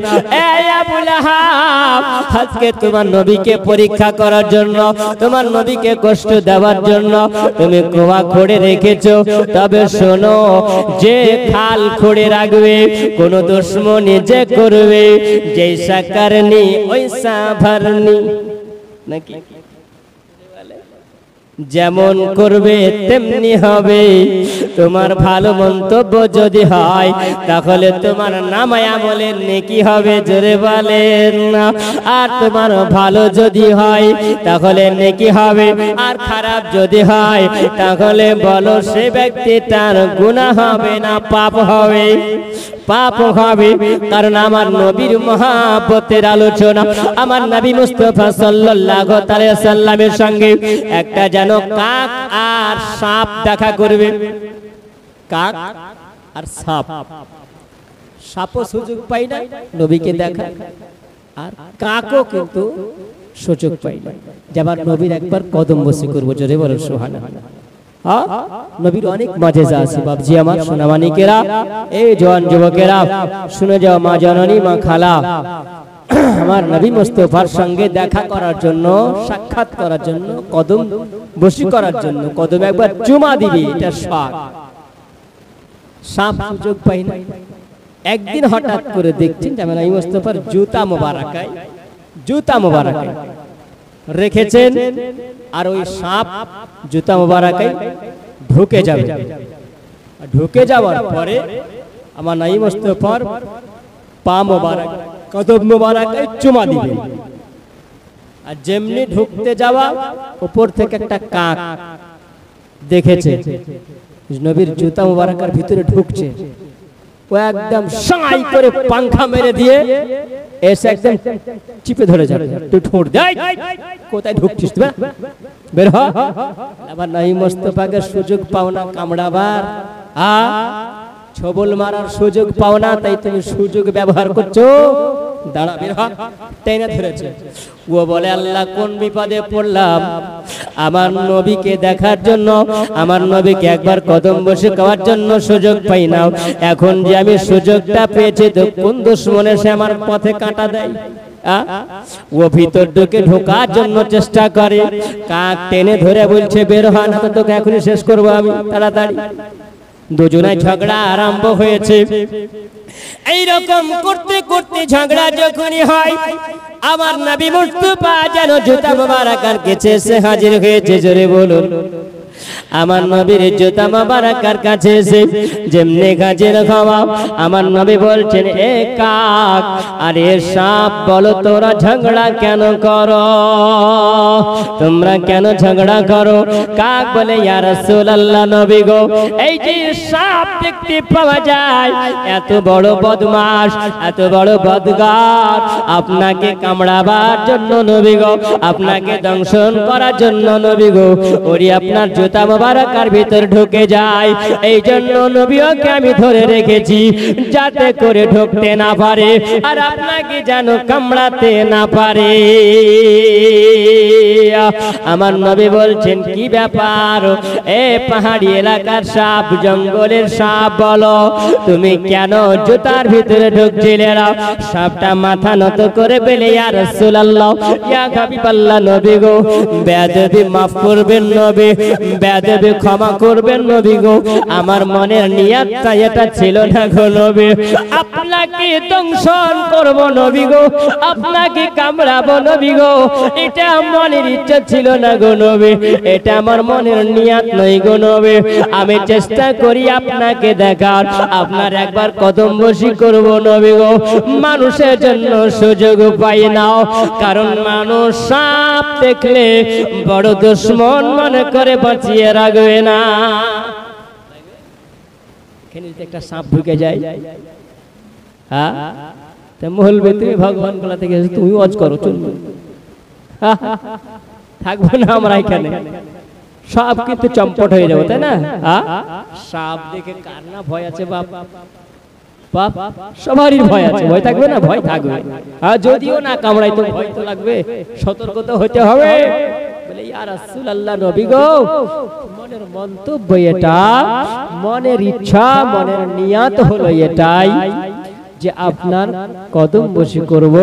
এই আবু লাহাব, আজকে তোমার নবীকে পরীক্ষা করার জন্য, তোমার নবীকে কষ্ট দেওয়ার জন্য তুমি কুয়া খুঁড়ে রেখেছো। তবে শোনো, যে খাল খুঁড়ে রাখবে কোন দুশ্মনী যে করবে, জৈসা করনি ওইসা ভরনি, নাকি যেমন করবে তেমনি হবে। তোমার ভালো মন্তব্য যদি হয় তাহলে তোমার নামায় আমলের নেকি হবে, জোরে বলেন না। আর তোমার ভালো যদি হয় তাহলে নেকি হবে, আর খারাপ যদি হয় তাহলে বলো সে ব্যক্তিটার গুনাহ হবে না পাপ হবে? পাপ হবে। কারণ আমার নবীর মহব্বতের আলোচনা, আমার নবী মুস্তাফা সাল্লাল্লাহু আলাইহি সাল্লামের সঙ্গে একটা যেন কাক আর সাপ দেখা করবে। কাক আর সাপ, সাপও সুযোগ পাই না নবীকে দেখা, আর কাকও কিন্তু সুযোগ পাই না যাবার নবীর একবার কদম বসে করবো, জোরে বলো সুবহানাল্লাহ। নবীর অনেক মাজেজা আছে বাবজি আমার সোনামানিকেরা, এই জওয়ান যুবকেরা শুনে যাও, মা জননী মা খালা, আমার নবী মুস্তাফার সঙ্গে দেখা করার জন্য, সাক্ষাৎ করার জন্য, কদম বসি করার জন্য, কদম একবার চুমা দিবি, এটা শখ। সাপ সুযোগ পাই না। একদিন হঠাৎ করে দেখছেন যে নবী মুস্তাফার জুতা মোবারকায় রেখেছেন, আর ওই সাপ জুতা মোবারকায় ঢুকে যাবে। ঢুকে যাওয়ার পরে আমার নবী মুস্তাফার পা মোবারক, কদম মোবারকায় চুমা দিবে। আর যেমনি ঢুকতে যাওয়া, উপর থেকে একটা কাক দেখেছে নবীর জুতা মোবারকের ভিতরে ঢুকছে, ও একদম সাই করে পাংখা মেরে দিয়ে এসে একদম চিপে ধরে যাবে। তুই ঠোঁট দেয়, কোথায় ঢুকছিস তুই, বের হ। আবার নবী মুস্তাফাকে সুযোগ পাও না কামড়াবার, ছবল মারার সুযোগ পাও না, তাই তুমি সুযোগ ব্যবহার করছো। দাঁড়া, বের হ। টেনে ধরেছে। ও বলে আল্লাহ কোন বিপদে পড়লাম, আমার নবীকে দেখার জন্য, আমার নবীকে একবার কদম বসে খাওয়ার জন্য সুযোগ পাই না। এখন যে আমি সুযোগটা পেয়েছি, তো কোন দুশমনে সে আমার পথে কাঁটা দেয়। ও ভিতর ঢুকে ঢোকার জন্য চেষ্টা করে, কাক টেনে ধরে বলছে বের হ, না তো তোকে এখনই শেষ করবো আমি, তাড়াতাড়ি। দুজনে ঝগড়া আরম্ভ হয়েছে। এইরকম করতে করতে ঝগড়া যখনই হয়, আমার নবী মুস্তাফা যেন জুতা মোবারকের কাছে এসে হাজির হয়েছে, জোরে বলুন। আমার নবীর জুতা মোবারকের কাছে এসে যেমনি হাজির হওয়া, আমার নবী বলছেন এ কাক আর এ সাপ, বলো তোরা ঝগড়া কেন করো, তোমরা কেন ঝগড়া করো? কাক বলে ইয়া রাসূলুল্লাহ, নবী গো, এই যে সাপ দেখতে পাওয়া যায়, এত বড় বদমাশ, এত বড় বদগার, আপনাকে কামড়াবার জন্য নবী গো, আপনাকে দংশন করার জন্য নবী গো, ওরি আপনার জুতা মোবারকের ভিতর ঢুকে যায়। এই জন্য নবীকে আমি ধরে রেখেছি, যাতে করে ঢুকতে না পারে আর আপনাকে যেন কামড়াতে না পারে। আমার নবী বলছেন কি ব্যাপার, এ পাহাড়ি এলাকার সাপ, জঙ্গলের সাপ, বলো তুমি কেন জুতার ভিতরে ঢুকছিলে? সাপটা মাথা নত করে বলে ইয়া রাসূলুল্লাহ, ইয়া হাবিবাল্লাহ, নবী গো, বেয়াদবি মাফ করবেন নবী, বেয়াদবি ক্ষমা করবেন নবী গো, আমার মনের নিয়তটা এটা ছিল না গো নবী, আপনাকে দংশন করব নবী গো, আপনাকে কামড়াবো নবী গো, এটা মনের ইচ্ছা ছিল না গো নবী, এটা আমার মনের নিয়ত নয় গো নবী। আমি চেষ্টা করি আপনাকে দেখার, আপনার একবার কদম বসি করব নবী গো। মানুষের জন্য সুযোগ পাই না, কারণ মানুষ সাপ দেখলে বড় দুশ্মন মনে করে বাঁচিয়ে রাখবে না। একটা সাপ ঢুকে যায়, হ্যাঁ, বলবে তুমি ভগবান বলা থেকে তুমি ওয়াজ করো, চলবে, থাকবো না আমরা এখানে, সব কিন্তু চম্পট হয়ে যাবো, তাই না? সাপ দেখে কার না ভয় আছে বাপ? বাপ সবারই ভয় আছে, ভয় থাকবে না? ভয় থাকবে। আর যদিও না কামড়াই তো ভয় তো লাগবে, সতর্ক তো হতে হবে। বলে ইয়া রাসূলুল্লাহ, নবী গো, মনের মন্তব্য এটা, মনের ইচ্ছা, মনের নিয়ত হলো এটাই যে আপনার কদম বসি করব,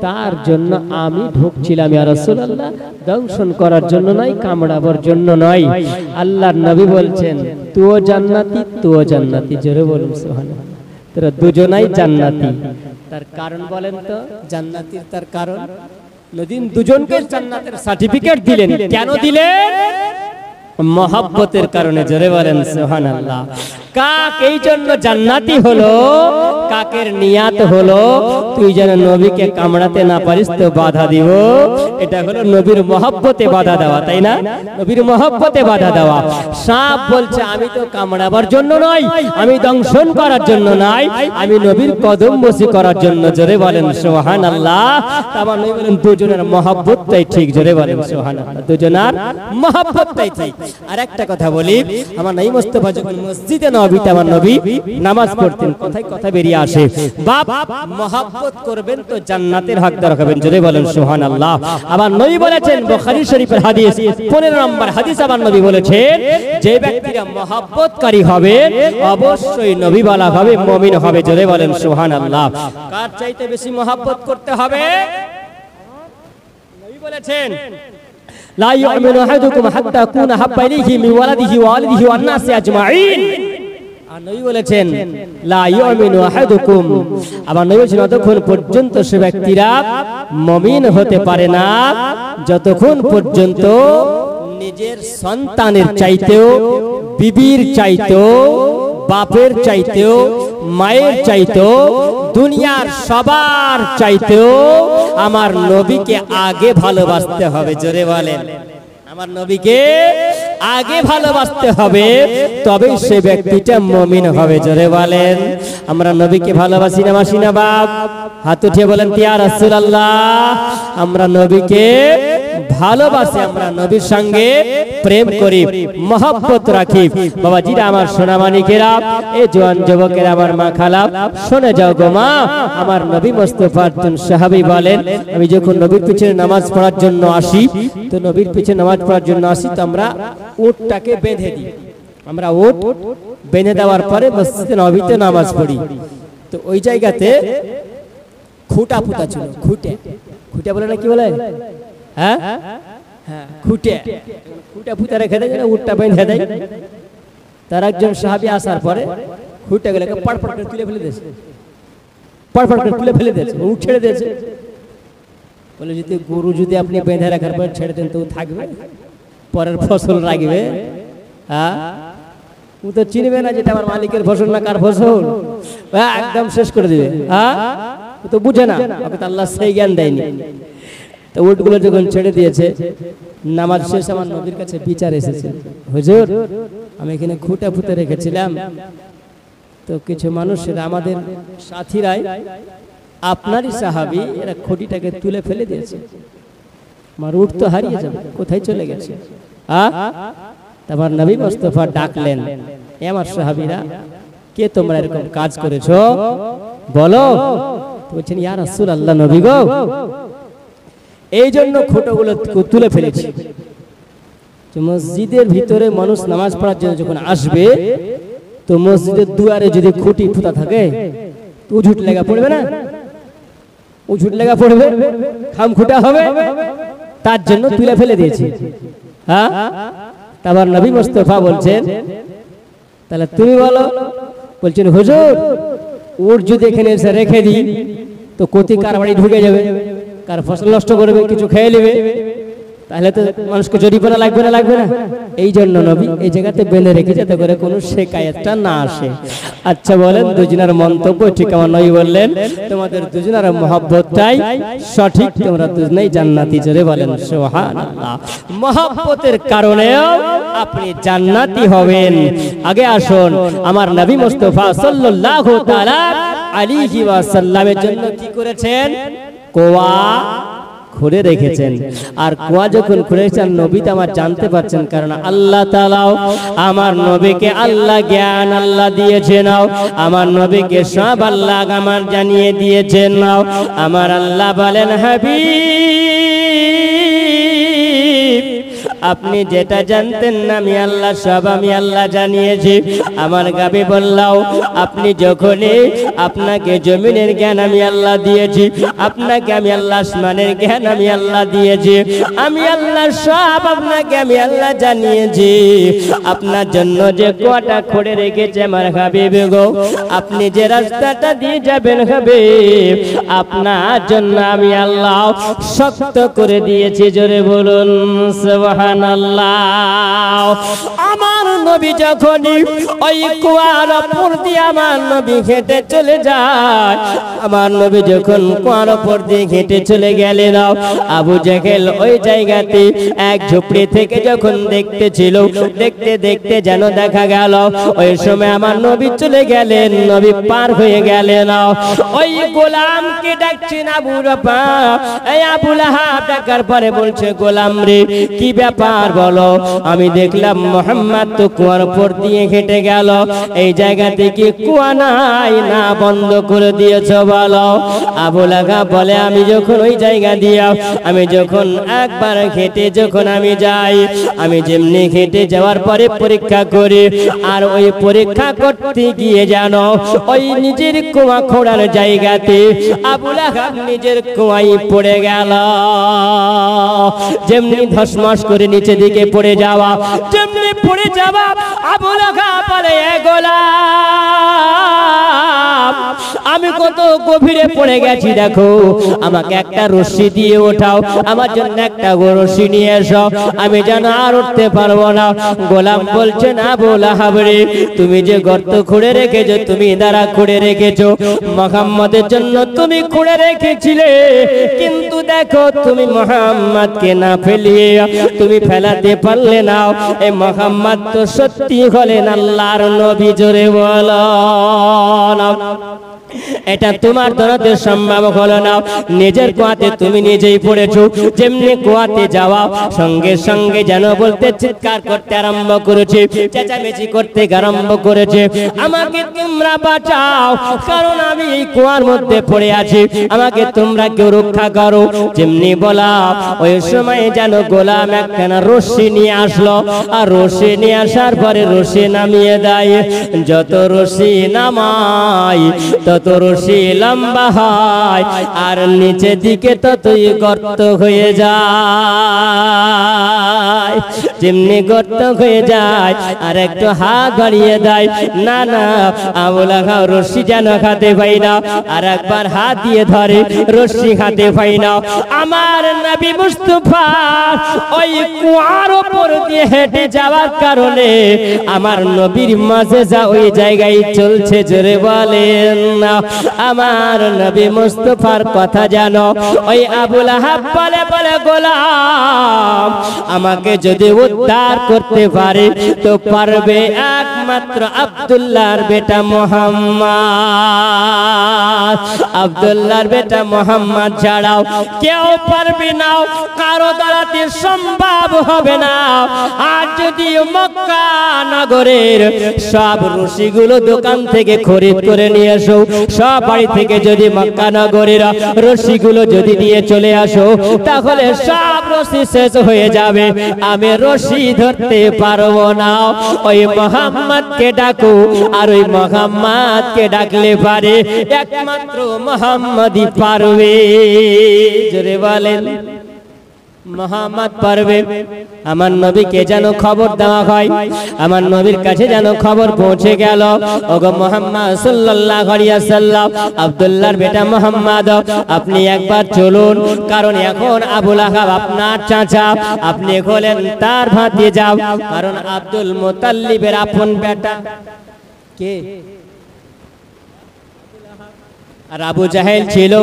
তার জন্য আমি ঢুকছিলাম ইয়া রাসূলুল্লাহ, দংশন করার জন্য নয়, কামড়াবার জন্য নয়। আল্লাহর নবী বলছেন তুও জান্নাতি, তুও জান্নাতি। জোরে বলুন সুবহানাল্লাহ। তোরা দুজনাই জান্নাতি। তার কারণ বলেন তো, জান্নাতির তার কারণ? নদীন দুজনকে জান্নাতের সার্টিফিকেট দিলেন। কেন দিলেন? মহব্বতের কারণে। জোরে বলেন সুবহানাল্লাহ। কাক এই জন্য জান্নাতি হলো, কাকের নিয়াত হলো তুই যেন নবীকে কামড়াতে না পারিস তো বাধা দিব। এটা হলো নবীর মহব্বতে বাধা দেওয়া, তাই না? নবীর মহব্বতে বাধা দেওয়া। সাপ বলছে আমি তো কামড়াবার জন্য নয়, আমি দংশন করার জন্য নয়, আমি নবীর কদম বসি করার জন্য। জোরে বলেন সুবহানাল্লাহ। আমার নবী বলেন দুজনের মহব্বতটাই ঠিক। জোরে বলেন সুবহানাল্লাহ। দুজনের মহব্বতটাই ঠিক। আর একটা কথা বলি, আমার নবী মুস্তাফা যখন মসজিদে নববীতে আমার নবী নামাজ পড়তেন, কথায় কথা বেরিয়ে আসে, বাপ মহব্বত করবেন তো জান্নাতের হকদার হবেন। জোরে বলেন সুবহানাল্লাহ। আবার নবী বলেছেন, বুখারী শরীফের হাদিস 15 নম্বর হাদিস, আবার নবী বলেছেন যে ব্যক্তিরা মহব্বতকারী হবে অবশ্যই নবী বলা হবে, মুমিন হবে। জোরে বলেন সুবহানাল্লাহ। কার চাইতে বেশি মহব্বত করতে হবে? নবী বলেছেন লা ইউমিনু আহাদুকুম হাত্তা কুনা হাব্বা ইলাইহি মিন ওয়ালাদিহি ওয়া ওয়ালিদিহি ওয়ান নাসি আজমাইন। আর নবী বলেছেন লা ইউমিনু আহাদুকুম, আবার নবী বলেছেন যতক্ষণ পর্যন্ত সে ব্যক্তিরা মুমিন হতে পারে না যতক্ষণ পর্যন্ত নিজের সন্তানের চাইতেও, বিবির চাইতেও, বাপের চাইতেও, মায়ের চাইতেও, দুনিয়ার সবার চাইতেও আমার নবীকে আগে ভালোবাসতে হবে। জোরে বলেন, আমার নবীকে আগে ভালোবাসতে হবে, তবেই সে ব্যক্তিটা মুমিন হবে। জোরে বলেন, আমরা নবীকে ভালোবাসি না বাসি না? বাপ হাত উঠিয়ে বলেন ইয়া রাসূলুল্লাহ, আমরা নবীকে ভালোবাসি, আমরা নবীর সঙ্গে প্রেম করি, মহব্বত রাখি। বাবাজিরা আমার সোনামানিকেরা, এই জওয়ান যুবকেরা, আমার মা খালা, শুনে যাও গো মা। আমার নবী মুস্তাফা একজন সাহাবী বলেন, আমি যখন নবীর পিছনে নামাজ পড়ার জন্য আসি, তো নবীর পিছনে নামাজ পড়ার জন্য আসি তো আমরা উটটাকে বেঁধে দিই। আমরা উট বেঁধে দেওয়ার পরে মসজিদে নববীতে নামাজ পড়ি। তো ওই জায়গাতে খুঁটা পুঁতা ছিল। খুঁটে, খুঁটে বলে না, কি বলে? হ্যাঁ হ্যাঁ, খুঁটে, খুঁটা পুঁতে রেখে দেয়, উটটা বেঁধে দেয়। তার একজন সাহাবী আসার পরে খুঁটে গুলোকে পড়পড় করে তুলে ফেলে দিয়েছে, পড়পড় করে তুলে ফেলে দিয়েছে, উট ছেড়ে দিয়েছে। বলে যদি গরু যদি আপনি বেঁধে রাখার পর ছেড়ে দেন তো থাকবে, পরের ফসল রাখবে? হ্যাঁ, ও তো চিনবে না যেটা আমার মালিকের ফসল না কার ফসল, একদম শেষ করে দিবে। হ্যাঁ, ও তো বুঝে না, ওকে তো আল্লাহ সেই জ্ঞান দেয়নি। তো উটগুলো যখন ছেড়ে দিয়েছে, নামাজ শেষ আমার নবীর কাছে বিচার এসেছে, হুজুর আমি এখানে খুঁটা পুঁতে রেখেছিলাম, তো কিছু মানুষেরা আমাদের সাথীরাই আপনারই সাহাবী, এরা খুঁটিটাকে তুলে ফেলে দিয়েছে, আমার উট তো হারিয়ে যাবে, কোথায় চলে গেছে? তারপর নবী মুস্তাফা ডাকলেন, এ আমার সাহাবীরা, কে তোমরা এরকম কাজ করেছো বলো? বলছেন ইয়া রাসূলুল্লাহ, নবী গো, এই জন্য খুঁটোগুলো তুলে ফেলেছি যে মসজিদের ভিতরে মানুষ নামাজ পড়ার জন্য যখন আসবে, তো মসজিদের দুয়ারে যদি খুঁটি পুঁতা থাকে তো উঝুট লেগা পড়বে না? উঝুট লেগা পড়বে, খাম খুঁটা হবে, তার জন্য তুলে ফেলে দিয়েছি। হ্যাঁ, তারপর নবী মুস্তাফা বলছেন তাহলে তুমি বলো। বলছেন হুজুর, উট যদি এখানে এসে রেখে দিই তো কোথি কার বাড়ি ঢুকে যাবে, কার ফসল নষ্ট করবে, কিছু খেয়ে নেবে, তাহলে তো মানুষকে জরিমানা লাগবে না? লাগবে না? এই জন্য নবী এই জায়গাতে বেঁধে রেখে যাতে করে কোনো শিকায়তটা না আসে। আচ্ছা বলেন, দুজনের মন্তব্য ঠিক? আমার নবী বললেন তোমাদের দুজনের মহব্বতটাই সঠিক, তোমরা দুজনেই জান্নাতি। জোরে বলেন সুবহানাল্লাহ। মহব্বতের কারণেও আপনি জান্নাতি হবেন। আগে আসুন, আমার নবী মুস্তাফা সাল্লাল্লাহু তাআলা আলাইহি ওয়াসাল্লামের জন্য কি করেছেন? কোয়া খুলে রেখেছেন। আর কুয়া যখন খুলেছেন নবী তো আমার জানতে পারছেন, কারণ আল্লাহ তাআলাও আমার নবীকে আল্লাহ জ্ঞান আল্লাহ দিয়েছেন, আমার নবীকে সব আল্লাহ আমার জানিয়ে দিয়েছেন। আমার আল্লাহ বলেন, হাবিব আপনি যেটা জানতেন না আমি আল্লাহ সব আমি আল্লাহ জানিয়েছি। আমার গাবি বললাও আপনি যখনই আপনাকে জমিনের জ্ঞান আমি আল্লাহ দিয়েছি, আপনাকে আমি আল্লাহ আসমানের জ্ঞান আমি আল্লাহ দিয়েছি, আমি আল্লাহ সব আপনাকে আমি আল্লাহ জানিয়েছি। আপনার জন্য যে কুয়াটা খুঁড়ে রেখেছে আমার হাবিব গো, আপনি যে রাস্তাটা দিয়ে যাবেন হাবিব, আপনার জন্য আমি আল্লাহ শক্ত করে দিয়েছি। জোরে বলুন সুবহানাল্লাহ। আমার নবী যখনই ওই কুয়ার উপর দিয়ে আমার নবী হেঁটে চলে যায়, আমার নবী যখন কুয়ার উপর দিয়ে হেঁটে চলে গেলেন, আবু জেহেল ওই জায়গাতে এক ঝুপড়ি থেকে যখন দেখতেছিল, দেখতে দেখতে যেন দেখা গেল ওই সময় আমার নবী চলে গেলেন, নবী পার হয়ে গেলেন। ওই গোলামকে ডাকছেন আবু রাফা, এই আবু লাহাব ডাকার পরে বলছে, গোলাম রে কি ব্যাপার বলো? আমি দেখলাম মুহাম্মদ তো কুয়ার উপর দিয়ে হেঁটে গেল, এই জায়গা থেকে কুয়া নাই না বন্ধ করে দিয়েছো বলো? আবু লাহাব বলে, আমি যখন ওই জায়গা দিয়ে আমি যখন একবার হেঁটে যখন আমি যাই, আমি যেমনি হেঁটে যাওয়ার পরে পরীক্ষা করি, আর ওই পরীক্ষা করতে গিয়ে জানো ওই নিজের কুয়া খোঁড়ার জায়গাতে আবু লাহাব নিজের কুয়ায় পড়ে গেল। যেমনি ধসমস করে নিচে দিকে পড়ে যাওয়া, যেমনি পড়ে যাওয়া, আবু লাহাব বলে, এ গোলাম আমি কত গভীরে পড়ে গেছি, দেখো আমাকে একটা রশি দিয়ে ওঠাও, আমার জন্য একটা রশি নিয়ে এসো, আমি যেন আর উঠতে পারবো না। গোলাম বলছে, না আবু লাহাব রে, তুমি যে গর্ত খুঁড়ে রেখেছো, তুমি দ্বারা খুঁড়ে রেখেছো, মুহাম্মদের জন্য তুমি খুঁড়ে রেখেছিলে, কিন্তু দেখো তুমি মুহাম্মদকে না ফেলিয়ে তুমি ফেলাতে পারলে না। এই মুহাম্মদ তো সত্যি হলেন আল্লাহর নবী। জোরে বলো, এটা তোমার দ্বারাতে সম্ভব হলো না। নিজের কুয়াতে তুমি নিজেই পড়েছো, যেমনি কুয়াতে যাওয়া সঙ্গে সঙ্গে যেন বলতে চিৎকার করতে আরম্ভ করেছে, চেঁচামেচি করতে আরম্ভ করেছে, আমাকে তোমরা বাঁচাও, কারণ আমি এই কুয়ার মধ্যে পড়ে আছি, আমাকে তোমরা কেউ রক্ষা করো। যেমনি বলা ওই সময় যেন গোলাম একখানা রশি নিয়ে আসলো, আর রশি নিয়ে আসার পরে রশি নামিয়ে দেয়, যত রশি নামায় তত রশি লম্বা হয়, আর নিচে দিকে ততই গর্ত হয়ে যায়। যেমনি গর্ত হয়ে যায় আর একটু হাত বাড়িয়ে দেয়, না না আবু লাহাব রশি যেন খাতে পাই না, আর একবার হাত দিয়ে ধরে রশি খাতে পাই না। আমার নবী মুস্তাফা ওই কুয়ার উপর দিয়ে হেঁটে যাওয়ার কারণে আমার নবীর মাজেজা ওই জায়গায় চলছে। জোরে বলেন না, আমার নবী মুস্তাফার কথা জানো। ওই আবু লাহাব বলে, বলে গোলাম আমাকে যদি উদ্ধার করতে পারে তো পারবে একমাত্র আব্দুল্লাহর বেটা মুহাম্মদ, আব্দুল্লাহর বেটা মুহাম্মদ ছাড়াও কেউ পারবে না, কারো দ্বারাতে সম্ভব হবে না। আর যদি মক্কা নগরের সব রশিগুলো দোকান থেকে খরিদ করে নিয়ে এসো, সব বাড়ি থেকে যদি মক্কা নগরের রশিগুলো যদি দিয়ে চলে আসো, তাহলে সব রশি শেষ হয়ে যাবে, আমি রশি ধরতে পারবো না। ওই মুহাম্মদকে ডাকো, আর ওই মুহাম্মদকে ডাকলে পারে একমাত্র মুহাম্মদই পারবে। জোরে বলেন, মুহাম্মদ পারবে। আমার নবীকে যেন খবর দেওয়া হয়, আমার নবীর কাছে যেন খবর পৌঁছে গেল, ওগো মুহাম্মদ সাল্লাল্লাহু আলাইহি ওয়াসাল্লাম, আব্দুল্লাহর বেটা মুহাম্মদ আপনি একবার চলুন, কারণ এখন আবু লাহাব আপনার চাচা, আপনি হলেন তার ভাতিজা, কারণ আব্দুল মুতাল্লিবের আপন বেটা কে? আর আবু জাহেল ছিল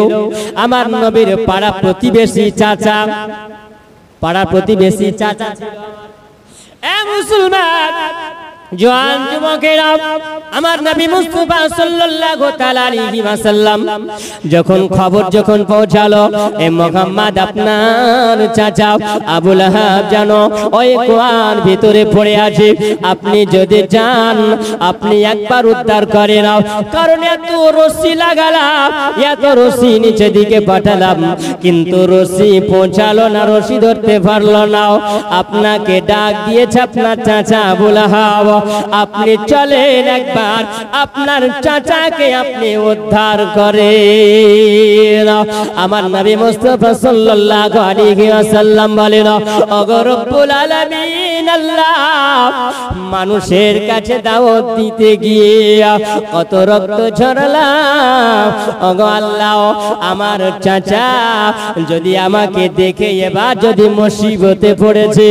আমার নবীর পাড়া প্রতিবেশী চাচা, পাড়া প্রতিবেশী চাচা ছিল। এ মুসলমান, জওয়ান যুবকেরা, আমার নবী মুস্তাফা সাল্লাল্লাহু তাআলা আলাইহি ওয়াসাল্লাম যখন পৌঁছালো, এ মুহাম্মদ আপনার চাচা আবু লাহাব জানো ওই কুয়ার ভিতরে পড়ে আছে, আপনি যদি চান আপনি একবার উদ্ধার করে নাও, কারণ এত রশি লাগালাম, এত রশি নিচে দিকে পাঠালাম, কিন্তু রশি পৌঁছালো না, রশি ধরতে পারলো না। আপনাকে ডাক দিয়েছে আপনার চাচা আবু লাহাব, আপনি চলেন একবার আপনার চাচাকে আপনি উদ্ধার করেন। আমার নবী মুস্তাফা সাল্লাল্লাহু আলাইহি ওয়াসাল্লাম বলেন, ওগো রব্বুল আলামিন আল্লাহ, মানুষের কাছে দাওয়াত দিতে গিয়ে কত রক্ত ঝরালাম, ওগো আল্লাহ আমার চাচা যদি আমাকে দেখে এবার যদি মুসিবতে পড়েছে,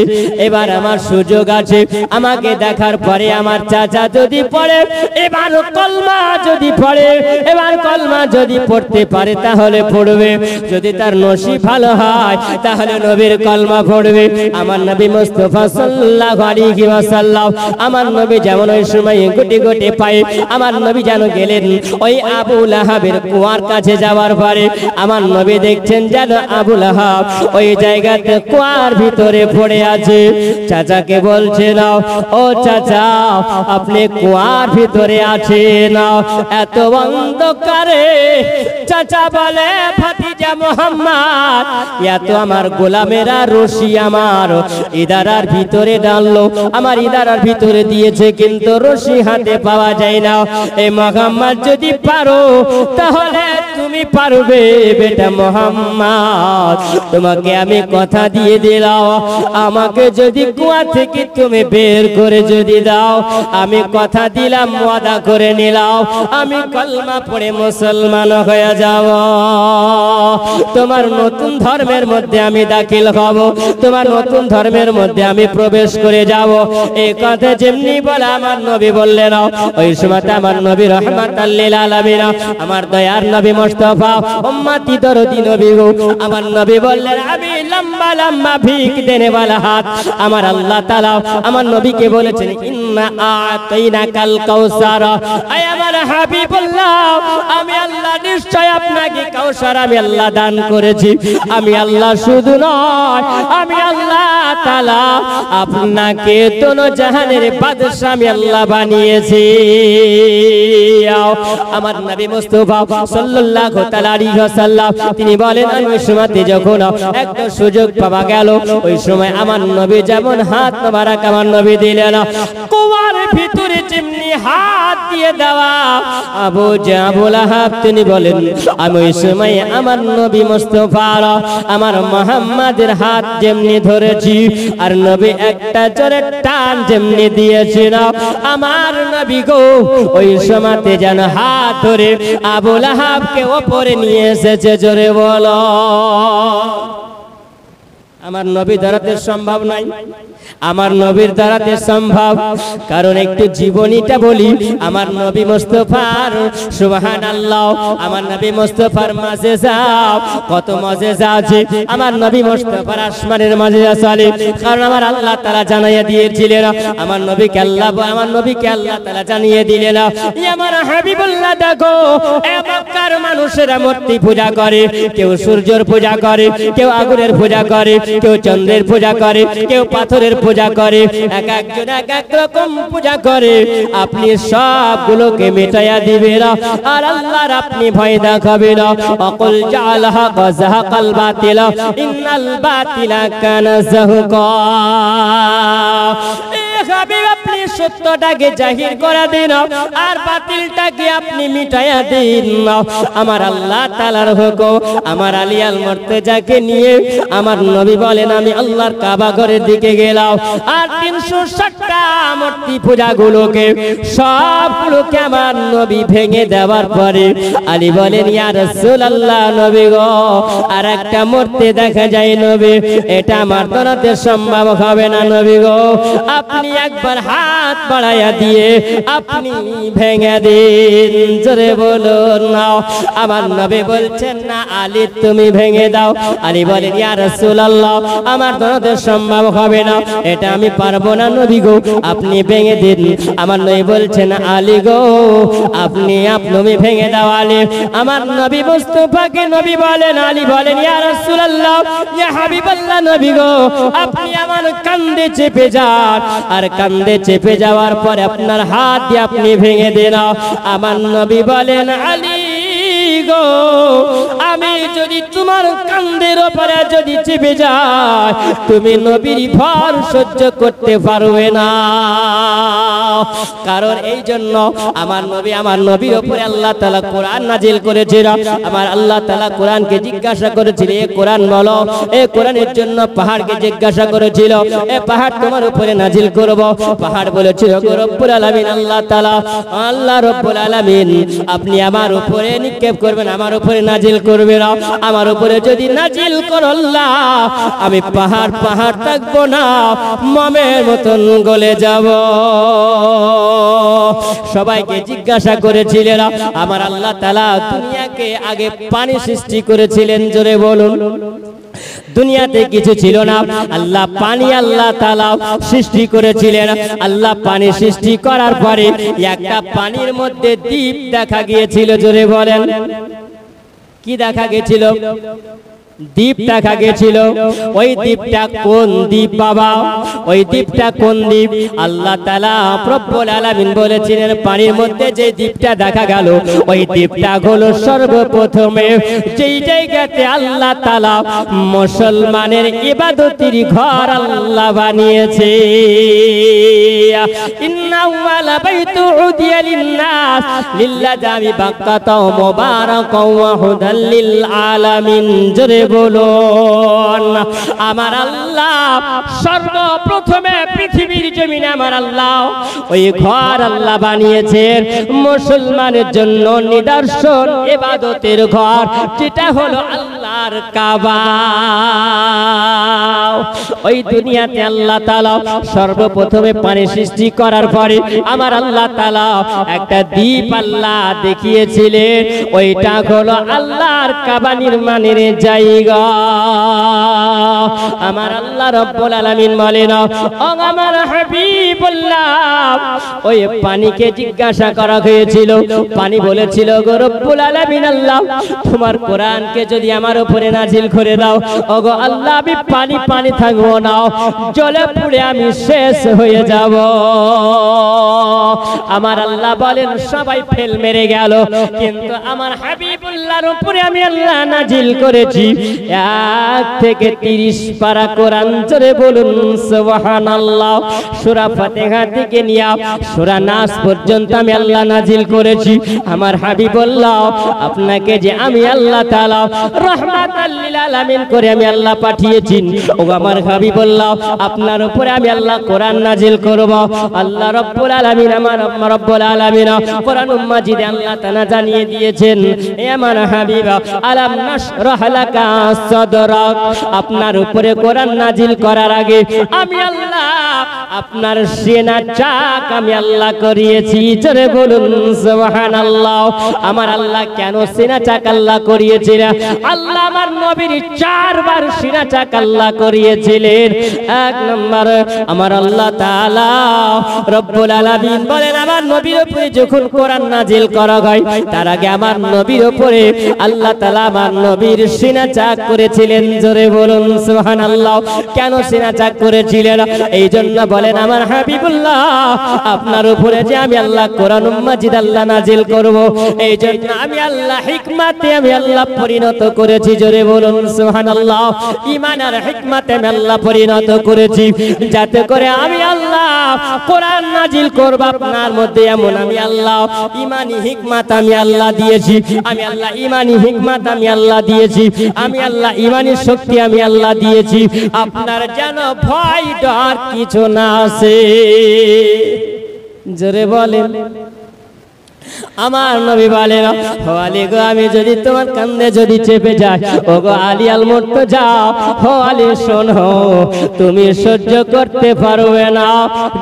এবার আমার সুযোগ আছে, আমাকে দেখার পরে আমার চাচা যদি পড়ে, এবার কলমা যদি পড়ে, এবার কলমা যদি পড়তে পারে তাহলে পড়বে, যদি তার নসিব ভালো হয় তাহলে নবীর কলমা পড়বে। আমার নবী মুস্তাফা সাল্লাল্লাহু আলাইহি ওয়াসাল্লাম, আমার নবী যেমন ওই সময় গুটি গুটি পায়ে আমার নবী যেন গেলেন ওই আবু লাহাবের কুয়ার কাছে যাওয়ার পরে, আমার নবী দেখছেন যেন আবু লাহাব ওই জায়গাতে কুয়ার ভিতরে পড়ে আছে। চাচাকে বলছে না, ও চাচা আপনি কুয়ার ভিতরে আছেন, এত অন্ধকারে। চাচা বলে, ভাতিজা মুহাম্মদ, এত আমার গোলামেরা রশি আমার ইদারার ভিতরে ডাললো, আমার ইদারার ভিতরে দিয়েছে, কিন্তু রশি হাতে পাওয়া যায় না। এই মুহাম্মদ যদি পারো তাহলে তুমি পারবে বেটা মুহাম্মদ, তোমাকে আমি কথা দিয়ে দিলাম, আমাকে যদি কুয়া থেকে তুমি বের করে যদি দাও, আমি কথা দিলাম, ওয়াদা করে নিলাম, আমি কলমা পড়ে মুসলমান হয়ে যাব, তোমার নতুন ধর্মের মধ্যে আমি দাখিল হব, তোমার নতুন ধর্মের মধ্যে আমি প্রবেশ করে যাব। এই কথা যেমনি বলে আমার নবী বললেন, ওই সময় আমার নবী রাহমাতাল লিল আলামিন, আমার দয়ার নবী মুস্তাফা উম্মতি দরদি নবী গো, আমার নবী বললেন, আমি লম্বা লম্বা ভিক দেনে वाला হাত। আমার আল্লাহ তাআলা আমার নবীকে বলেছেন, ইন্না আতাইনাকাল কাউসার, আয় আমার হাবিবুল্লাহ, আমি আল্লাহ নিশ্চয় আপনাকে কাউসার আমি আল্লাহ দান করেছি। আমি আল্লাহ শুধু নয়, আমি আল্লাহ তাআলা আপনাকে দোনো জাহানের বাদশা আমি আল্লাহ বানিয়েছি। আমার নবী মুস্তাফা সাল্লাল্লাহু তাআলা আলাইহি ওয়াসাল্লাম তিনি বলেন, আমি ওই সময়তে যখন একটা সুযোগ পাওয়া গেল, ওই সময় আমার নবী যেমন হাত মোবারক আমার নবী দিলেন, কুয়ার ভিতরে যেমনি হাত দিয়ে দেওয়া আবু লাহাব তিনি বলেন, আমি ওই সময় আমার নবী মুস্তাফার আমার মুহাম্মাদের হাত যেমনি ধরেছি, আর নবী একটা জোরে টান যেমনি দিয়েছিল, আমার নবী গো ওই সময়তে যেন হাত ধরে আবু লাহাবকে উপরে নিয়ে এসেছে। জোরে বলো, আমার নবী দাঁড়াতে সম্ভব নাই, আমার নবীর দাঁড়াতে সম্ভব, কারণ একটু জীবনীটা বলি। আমার নবী মুস্তাফার সুবহানাল্লাহ, আমার নবী মুস্তাফার মাঝে যাও কত মজেজা আছে, আমার নবী মুস্তাফার আসমানের মাঝে আছে, কারণ আমার আল্লাহ তাআলা জানিয়ে দিয়েছিলেন, আমার নবীকে আল্লাহ তাআলা জানিয়ে দিলেন, আমার হাবিবুল্লাহ দেখো এ মক্কার মানুষেরা মূর্তি পূজা করে, কেউ সূর্যের পূজা করে, কেউ আগুনের পূজা করে, কেউ চন্দ্রের পূজা করে, কেউ পাথরের পূজা করে, এক একজন এক এক রকম পূজা করে। আপনি সবগুলোকে মিটাইয়া দিবেন, আর আল্লাহর আপনি ভয় দেখাবেন। অকুল জালাহা গাযাকাল বাতিল ইন্নাল বাতিলা কানা যাহুকা। আপনি সত্যটাকে জাহির করে দিন, আর বাতিলটাকে আপনি মিটাইয়া দিন। আমার আল্লাহ তাআলার হুকুম, আমার আলী আল মুর্তজাকে নিয়ে আমার নবী বলেন, আমি আল্লাহর কাবা ঘরের দিকে গেলাম, আর 360টা মূর্তি পূজাগুলোকে সবগুলোকে আমার নবী ভেঙে দেওয়ার পরে আলী বলেন, ইয়া রাসূলুল্লাহ নবী গো, আর একটা মূর্তি দেখা যায় নবী, এটা আমার দ্বারাতে সম্ভব হবে না নবী গো, আপনি একবার হাত বাড়াইয়া দিয়ে আপনি ভেঙে দিন। জোরে বলুন না। আমার নবী বলছেন না আলী তুমি ভেঙে দাও। আলী বলেন ইয়া রাসূলুল্লাহ আমার দ্বারা সম্ভব হবে না, এটা আমি পারবো না নবী গো, আপনি ভেঙে দিন। আমার নবী বলছেন আলী গো আপনি ভেঙে দাও আলী। আমার নবী মুস্তাফাকে নবী বলেন, আলী বলেন ইয়া রাসূলুল্লাহ ইয়া হাবিবাল্লাহ নবী গো আপনি আমার কাঁধে চেপে যান, আর কাঁধে চেপে যাওয়ার পরে আপনার হাত দিয়ে আপনি ভেঙে দেন। আমার নবী বলেন আলী গো আমি যদি তোমার কাঁধের উপরে যদি চেপে যাই তুমি নবীর ভর সহ্য করতে পারবে না। কারণ এই জন্য আমার নবীর উপরে আল্লাহ তাআলা কোরআন নাজিল করেছিল। আমার আল্লাহ তাআলা কোরআনকে জিজ্ঞাসা করেছিল এ কোরআন বলো, এ কোরআনের জন্য পাহাড়কে জিজ্ঞাসা করেছিল এ পাহাড় তোমার উপরে নাজিল করব। পাহাড় বলেছিল গো রব্বুল আলামিন আল্লাহ তাআলা আল্লাহ রব্বুল আলামিন আপনি আমার উপরে নিক্ষেপ করবেন, আমার উপরে নাজিল করবে না। আমার উপরে যদি নাজিল করো আল্লাহ আমি পাহাড় থাকবো না, মমের মতন গলে যাব। সবাইকে জিজ্ঞাসা করেছিলেন আমার আল্লাহ তাআলা দুনিয়াকে আগে পানি সৃষ্টি করেছিলেন। জোরে বলুন। দুনিয়াতে কিছু ছিল না, আল্লাহ পানি আল্লাহ তাআলা সৃষ্টি করেছিলেন। আল্লাহ পানি সৃষ্টি করার পরে একটা পানির মধ্যে দ্বীপ দেখা গিয়েছিল। জোরে বলেন কি দেখা গেছিল? দ্বীপ দেখা গেছিল। ওই দ্বীপটা কোন দ্বীপ বাবা? ওই দ্বীপটা কোন দ্বীপ? আল্লাহ তাআলা রব্বুল আলামিন বলেছিলেন পানির মধ্যে যে দ্বীপটা দেখা গেল ওই দ্বীপটা হলো সর্বপ্রথমে যেই জায়গাতে আল্লাহ তাআলা মুসলমানের ইবাদতের ঘর আল্লাহ বানিয়েছে। ইন্না আউয়ালা বাইতু উদিয়া লিন-নাস লিল্লাযী বাক্কাতা মুবারাকাও ওয়া হুদাল লিল আলামিন। জোরে বলুন আমার আল্লাহ সর্বপ্রথমে পৃথিবীর জমিনে আমার আল্লাহ ওই ঘর আল্লাহ বানিয়েছেন মুসলমানের জন্য নিদর্শন ইবাদতের ঘর, যেটা হলো আল্লাহর কাবা। ওই দুনিয়াতে আল্লাহ তাআলা সর্বপ্রথমে পানি সৃষ্টি করার পরে আমার আল্লাহ তাআলা একটা দ্বীপ আল্লাহ দেখিয়েছিলেন, ওইটা হলো আল্লাহর কাবা নির্মাণের জায়গা। আমার আল্লাহ রব্বুল আলামিন বলেন ও আমার হাবিবুল্লাহ ওই পানিকে জিজ্ঞাসা করা হয়েছিল, পানি বলেছিল গো রব্বুল আলামিন আল্লাহ তোমার কোরআনকে যদি আমার উপরে নাজিল করে দাও ও গো আল্লাহ আমি পানি থাকবো না, জলে পুড়ে আমি শেষ হয়ে যাব। আমার আল্লাহ বলেন সবাই ফেল মেরে গেল, কিন্তু আমার হাবিবুল্লাহর উপরে আমি আল্লাহ নাজিল করেছি 1 থেকে 30 পারা কোরআন। জোরে বলুন সুবহানাল্লাহ। সূরা ফাতিহা থেকে নিয়ে সূরা নাস পর্যন্ত আমি আল্লাহ নাজিল করেছি। আমার হাবিবুল্লাহ আপনাকে যে আমি আল্লাহ তাআলা রাহমাতাল লিল আলামিন করে আমি আল্লাহ পাঠিয়েছি, ও আমার হাবিবুল্লাহ আপনার উপরে আমি আল্লাহ কোরআন নাজিল করব। আল্লাহ রব্বুল আলামিন আমার রব্বুল আলামিন কোরআনুল মাজিদে আল্লাহ তাআলা জানিয়ে দিয়েছেন এ আমার হাবিব আলাম নাশরাহ লাকা সাদরাক, আপনার উপরে কোরআন নাজিল করার আগে আমি আল্লাহ আপনার সিনা চাক আমি আল্লাহ করিয়েছি। জোরে বলুন সুবহানাল্লাহ। আমার আল্লাহ কেন সিনা চাক আল্লাহ করিয়েছিলেন? আল্লাহ আমার নবীর 4 বার সিনা চাক আল্লাহ করিয়েছিলেন। 1 নম্বর আমার আল্লাহ তাআলা রব্বুল আলামিন বলেন আমার নবীর উপরে যখন কোরআন নাজিল করা হয় তার আগে আমার নবীর উপরে আল্লাহ তাআলা আমার নবীর সিনা চাক করেছিলেন। জোরে বলুন সুবহানাল্লাহ। কেন সিনা চাক করেছিলেন? এই জন্য বলেন আমার হাবিবুল্লাহ আপনার উপরে যে আমি আল্লাহ কোরআনুল মাজিদ আল্লাহ নাজিল করব, এই জন্য আমি আল্লাহ হিকমতে আমি আল্লাহ পরিণত করেছি। জোরে বলুন সুবহানাল্লাহ। ঈমান আর হিকমতে আমি আল্লাহ পরিণত করেছি, যাতে করে আমি আল্লাহ কোরআন নাজিল করব আপনার মধ্যে এমন আমি আল্লাহ ঈমানি হিকমত আমি আল্লাহ দিয়েছি। আমি আল্লাহ ঈমানি হিকমত আমি আল্লাহ দিয়েছি। আমি আল্লাহ ঈমানি শক্তি আমি আল্লাহ দিয়েছি, আপনার যেন ভয় ডর কিছু না আসে। জোরে বলেন আমার নবী বলেন, ও আলী গো, আমি যদি তোমার কান্দে যদি চেপে যাই, ও গো আলী আল মুর্তজা, ও আলী শোনো, তুমি সহ্য করতে পারবে না,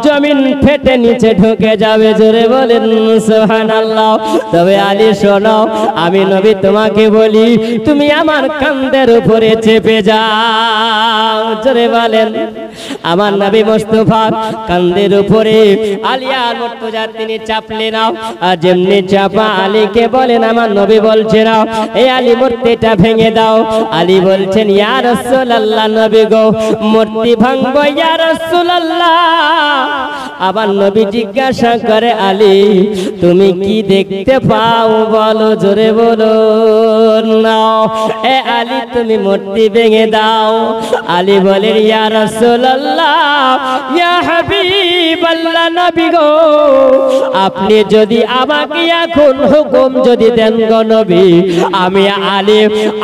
জমিন ফেটে নিচে ঢুকে যাবে। জোরে বলেন সুবহানাল্লাহ। তবে আলী শোনো, আমি নবী তোমাকে বলি, তুমি আমার কান্দের উপরে চেপে যাও। জোরে বলেন। আমার নবী মুস্তাফা কান্দের উপরে আলী আল মুর্তজা তিনি চাপলেন, আর যেমনি চাপা আলীকে বলেন, আমার নবী বলছেন, এই আলী মূর্তিটা ভেঙে দাও। আলী বলছেন, ইয়া রাসূলুল্লাহ, নবী গো, মূর্তি ভাঙবো ইয়া রাসূলুল্লাহ। আবার নবী জিজ্ঞাসা করে, আলী তুমি কি দেখতে পাও বলো? জোরে বলো না। এ আলী তুমি মূর্তি ভেঙে দাও। আলী বলেন, ইয়া রাসূলুল্লাহ, ইয়া হাবিবাল্লাহ, নবী গো, আপনি যদি আমাকে এখন হুকুম যদি দেন গো নবী, আমি আলী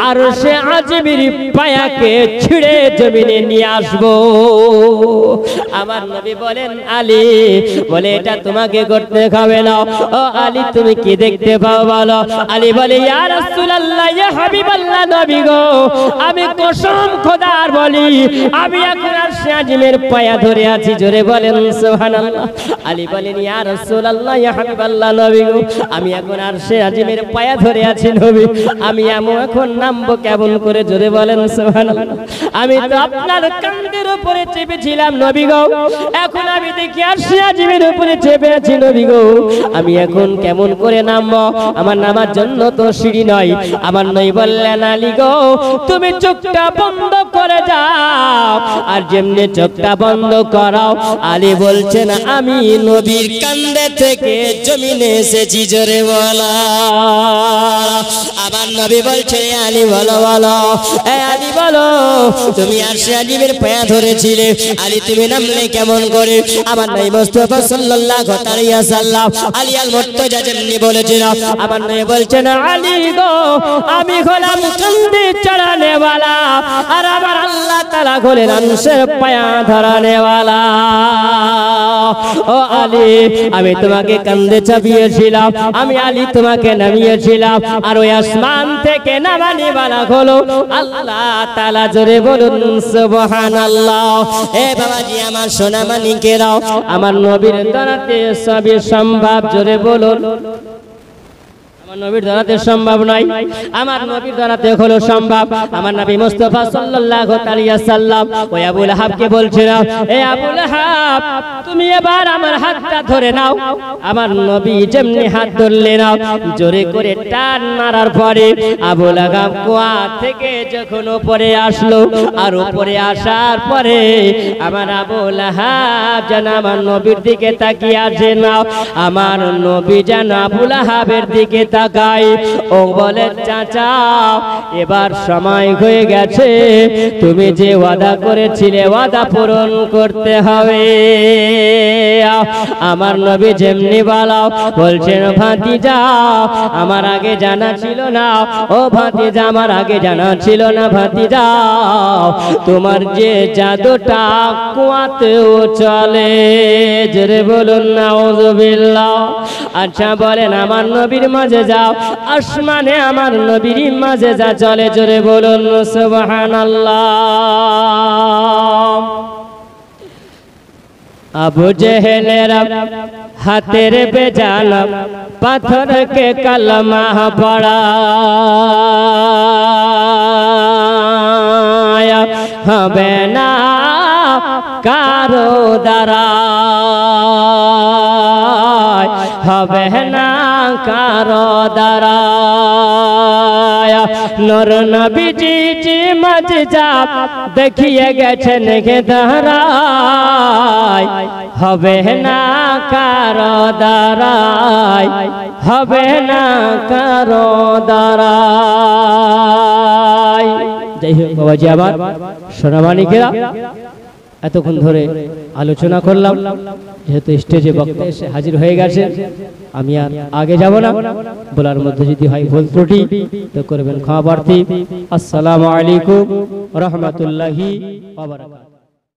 আরশে আজিমের পায়াকে ছিঁড়ে জমিনে নিয়ে আসবো। আমার নবী বলেন, আলী বলে, এটা তোমাকে করতে হবে না। ও আলী তুমি কি দেখতে পাও বলো? আলী বলে, ইয়া রাসূলুল্লাহ, ইয়া হাবিবাল্লাহ, নবী গো, আমি কসম খোদার বলি, আমি এখন আরশে আজিমের পায়া ধরে আছি। জোরে বলেন সুবহানাল্লাহ। আলী বলেন, ইয়া রাসূলুল্লাহ, ইয়া হাবিবাল্লাহ, নবী গো, আমি এখন আরশে আজিমের পায়া ধরে আছি নবী, আমি এখন নামবো কেমন করে? জোরে বলেন সুবহানাল্লাহ। আমি তো আপনার কাঁধের উপরে চেপেছিলাম নবী গো, এখন আমি দেখি আরশে আজিমের উপরে চেপে আছি নবী গো, আমি এখন কেমন করে নামবো? আমার নামার জন্য তো সিঁড়ি নয়। আমার নবী বললেন, আলী গো, তুমি চোখটা বন্ধ করে যাও। আর যেমনি চোখটা বন্ধ করাও, আলী বলছেন, আমি নবীর কাঁধে থেকে জমিনে এসেছি। জোরে বলা। আমার নবী বলছে, আলী বলো বলো, এ আলী বলো, তুমি আরশে আজিমের পায়া ধরেছিলে, আলী তুমি নামলে কেমন করে? আমার নবী মুস্তাফা সাল্লাল্লাহু আলাইহি ওয়াসাল্লাম আলী আল মুর্তজা যেমনি বলেছিল, আমার নবী বলছেন, আলী গো, আমি হলাম কাঁধে চড়ানে ওয়ালা, আর আমার আল্লাহ তাআলা হলেন আরশের পায়া ধরানে ওয়ালা। ও আলী, আমি তোমাকে কাঁধে চাপিয়েছিলাম, আমি আলী তোমাকে নামিয়েছিলাম, আর ওই আসমান থেকে নামানি বালা হলো আল্লাহ তাআলা। জোরে বলুন সুবহানাল্লাহ। এ বাবাজি আমার সোনা মানিকেরাও, আমার নবীর দ্বারাতে সবই সম্ভব। জোরে বলুন। আমার নবীর দ্বারাতে সম্ভব নয়, আমার নবীর দ্বারাতে হলো সম্ভব। আমার নবী মুস্তাফা সাল্লাল্লাহু আলাইহি ওয়াসাল্লাম ওই আবু লাহাবকে বলছিল, এ আবু লাহাব, তুমি এবার আমার হাতটা ধরে নাও। আমার নবী যেমনি হাত ধরলে নাও, জোরে করে টান মারার পরে আবু লাহাব কুয়া থেকে যখন উপরে আসলো, আর উপরে আসার পরে আমার আবু লাহাব যেন আমার নবীর দিকে তাকিয়ে আছে না, আমার নবী যেন আবু লাহাবের দিকে তাকাই। ও বলে, চাচা, এবার সময় হয়ে গেছে, তুমি যে ওয়াদা করেছিলে ওয়াদা পূরণ করতে হবে। আমার নবী যেমনি বলাও বলছেন, ভাতিজা আমার আগে জানা ছিল না, ও ভাতিজা আমার আগে জানা ছিল না, ভাতিজা তোমার যে জাদুটা কুয়াতেও চলে। জোরে বলুন নাউযুবিল্লাহ। আচ্ছা বলেন, আমার নবীর মাঝে যাও, আসমানে আমার নবীর মাঝে যা চলে। জোরে বলুন সুবহানাল্লাহ। আবু জেহেলের হাতের বেজান পাথরকে কলমা পড়া হবে না কারো দ্বারা, হবে না কারো দ্বারা। নূর নবীজি জি মজজা দেখিয়ে গেছেন গে দাঁড়ায়, হবে না কারো দ্বারায়, হবে না কারো দ্বারায়। যাই হোক বাবাজি, আবার সোনামানিকেরা, এতক্ষণ ধরে আলোচনা করলাম, যেহেতু স্টেজে বক্তা এসে হাজির হয়ে গেছে, আমি আর আগে যাব না। বলার মধ্যে যদি হয় ভুল ত্রুটি তো করবেন ক্ষমা প্রার্থী। আসসালামু আলাইকুম ওয়া রাহমাতুল্লাহি ওয়া বারাকাতুহু।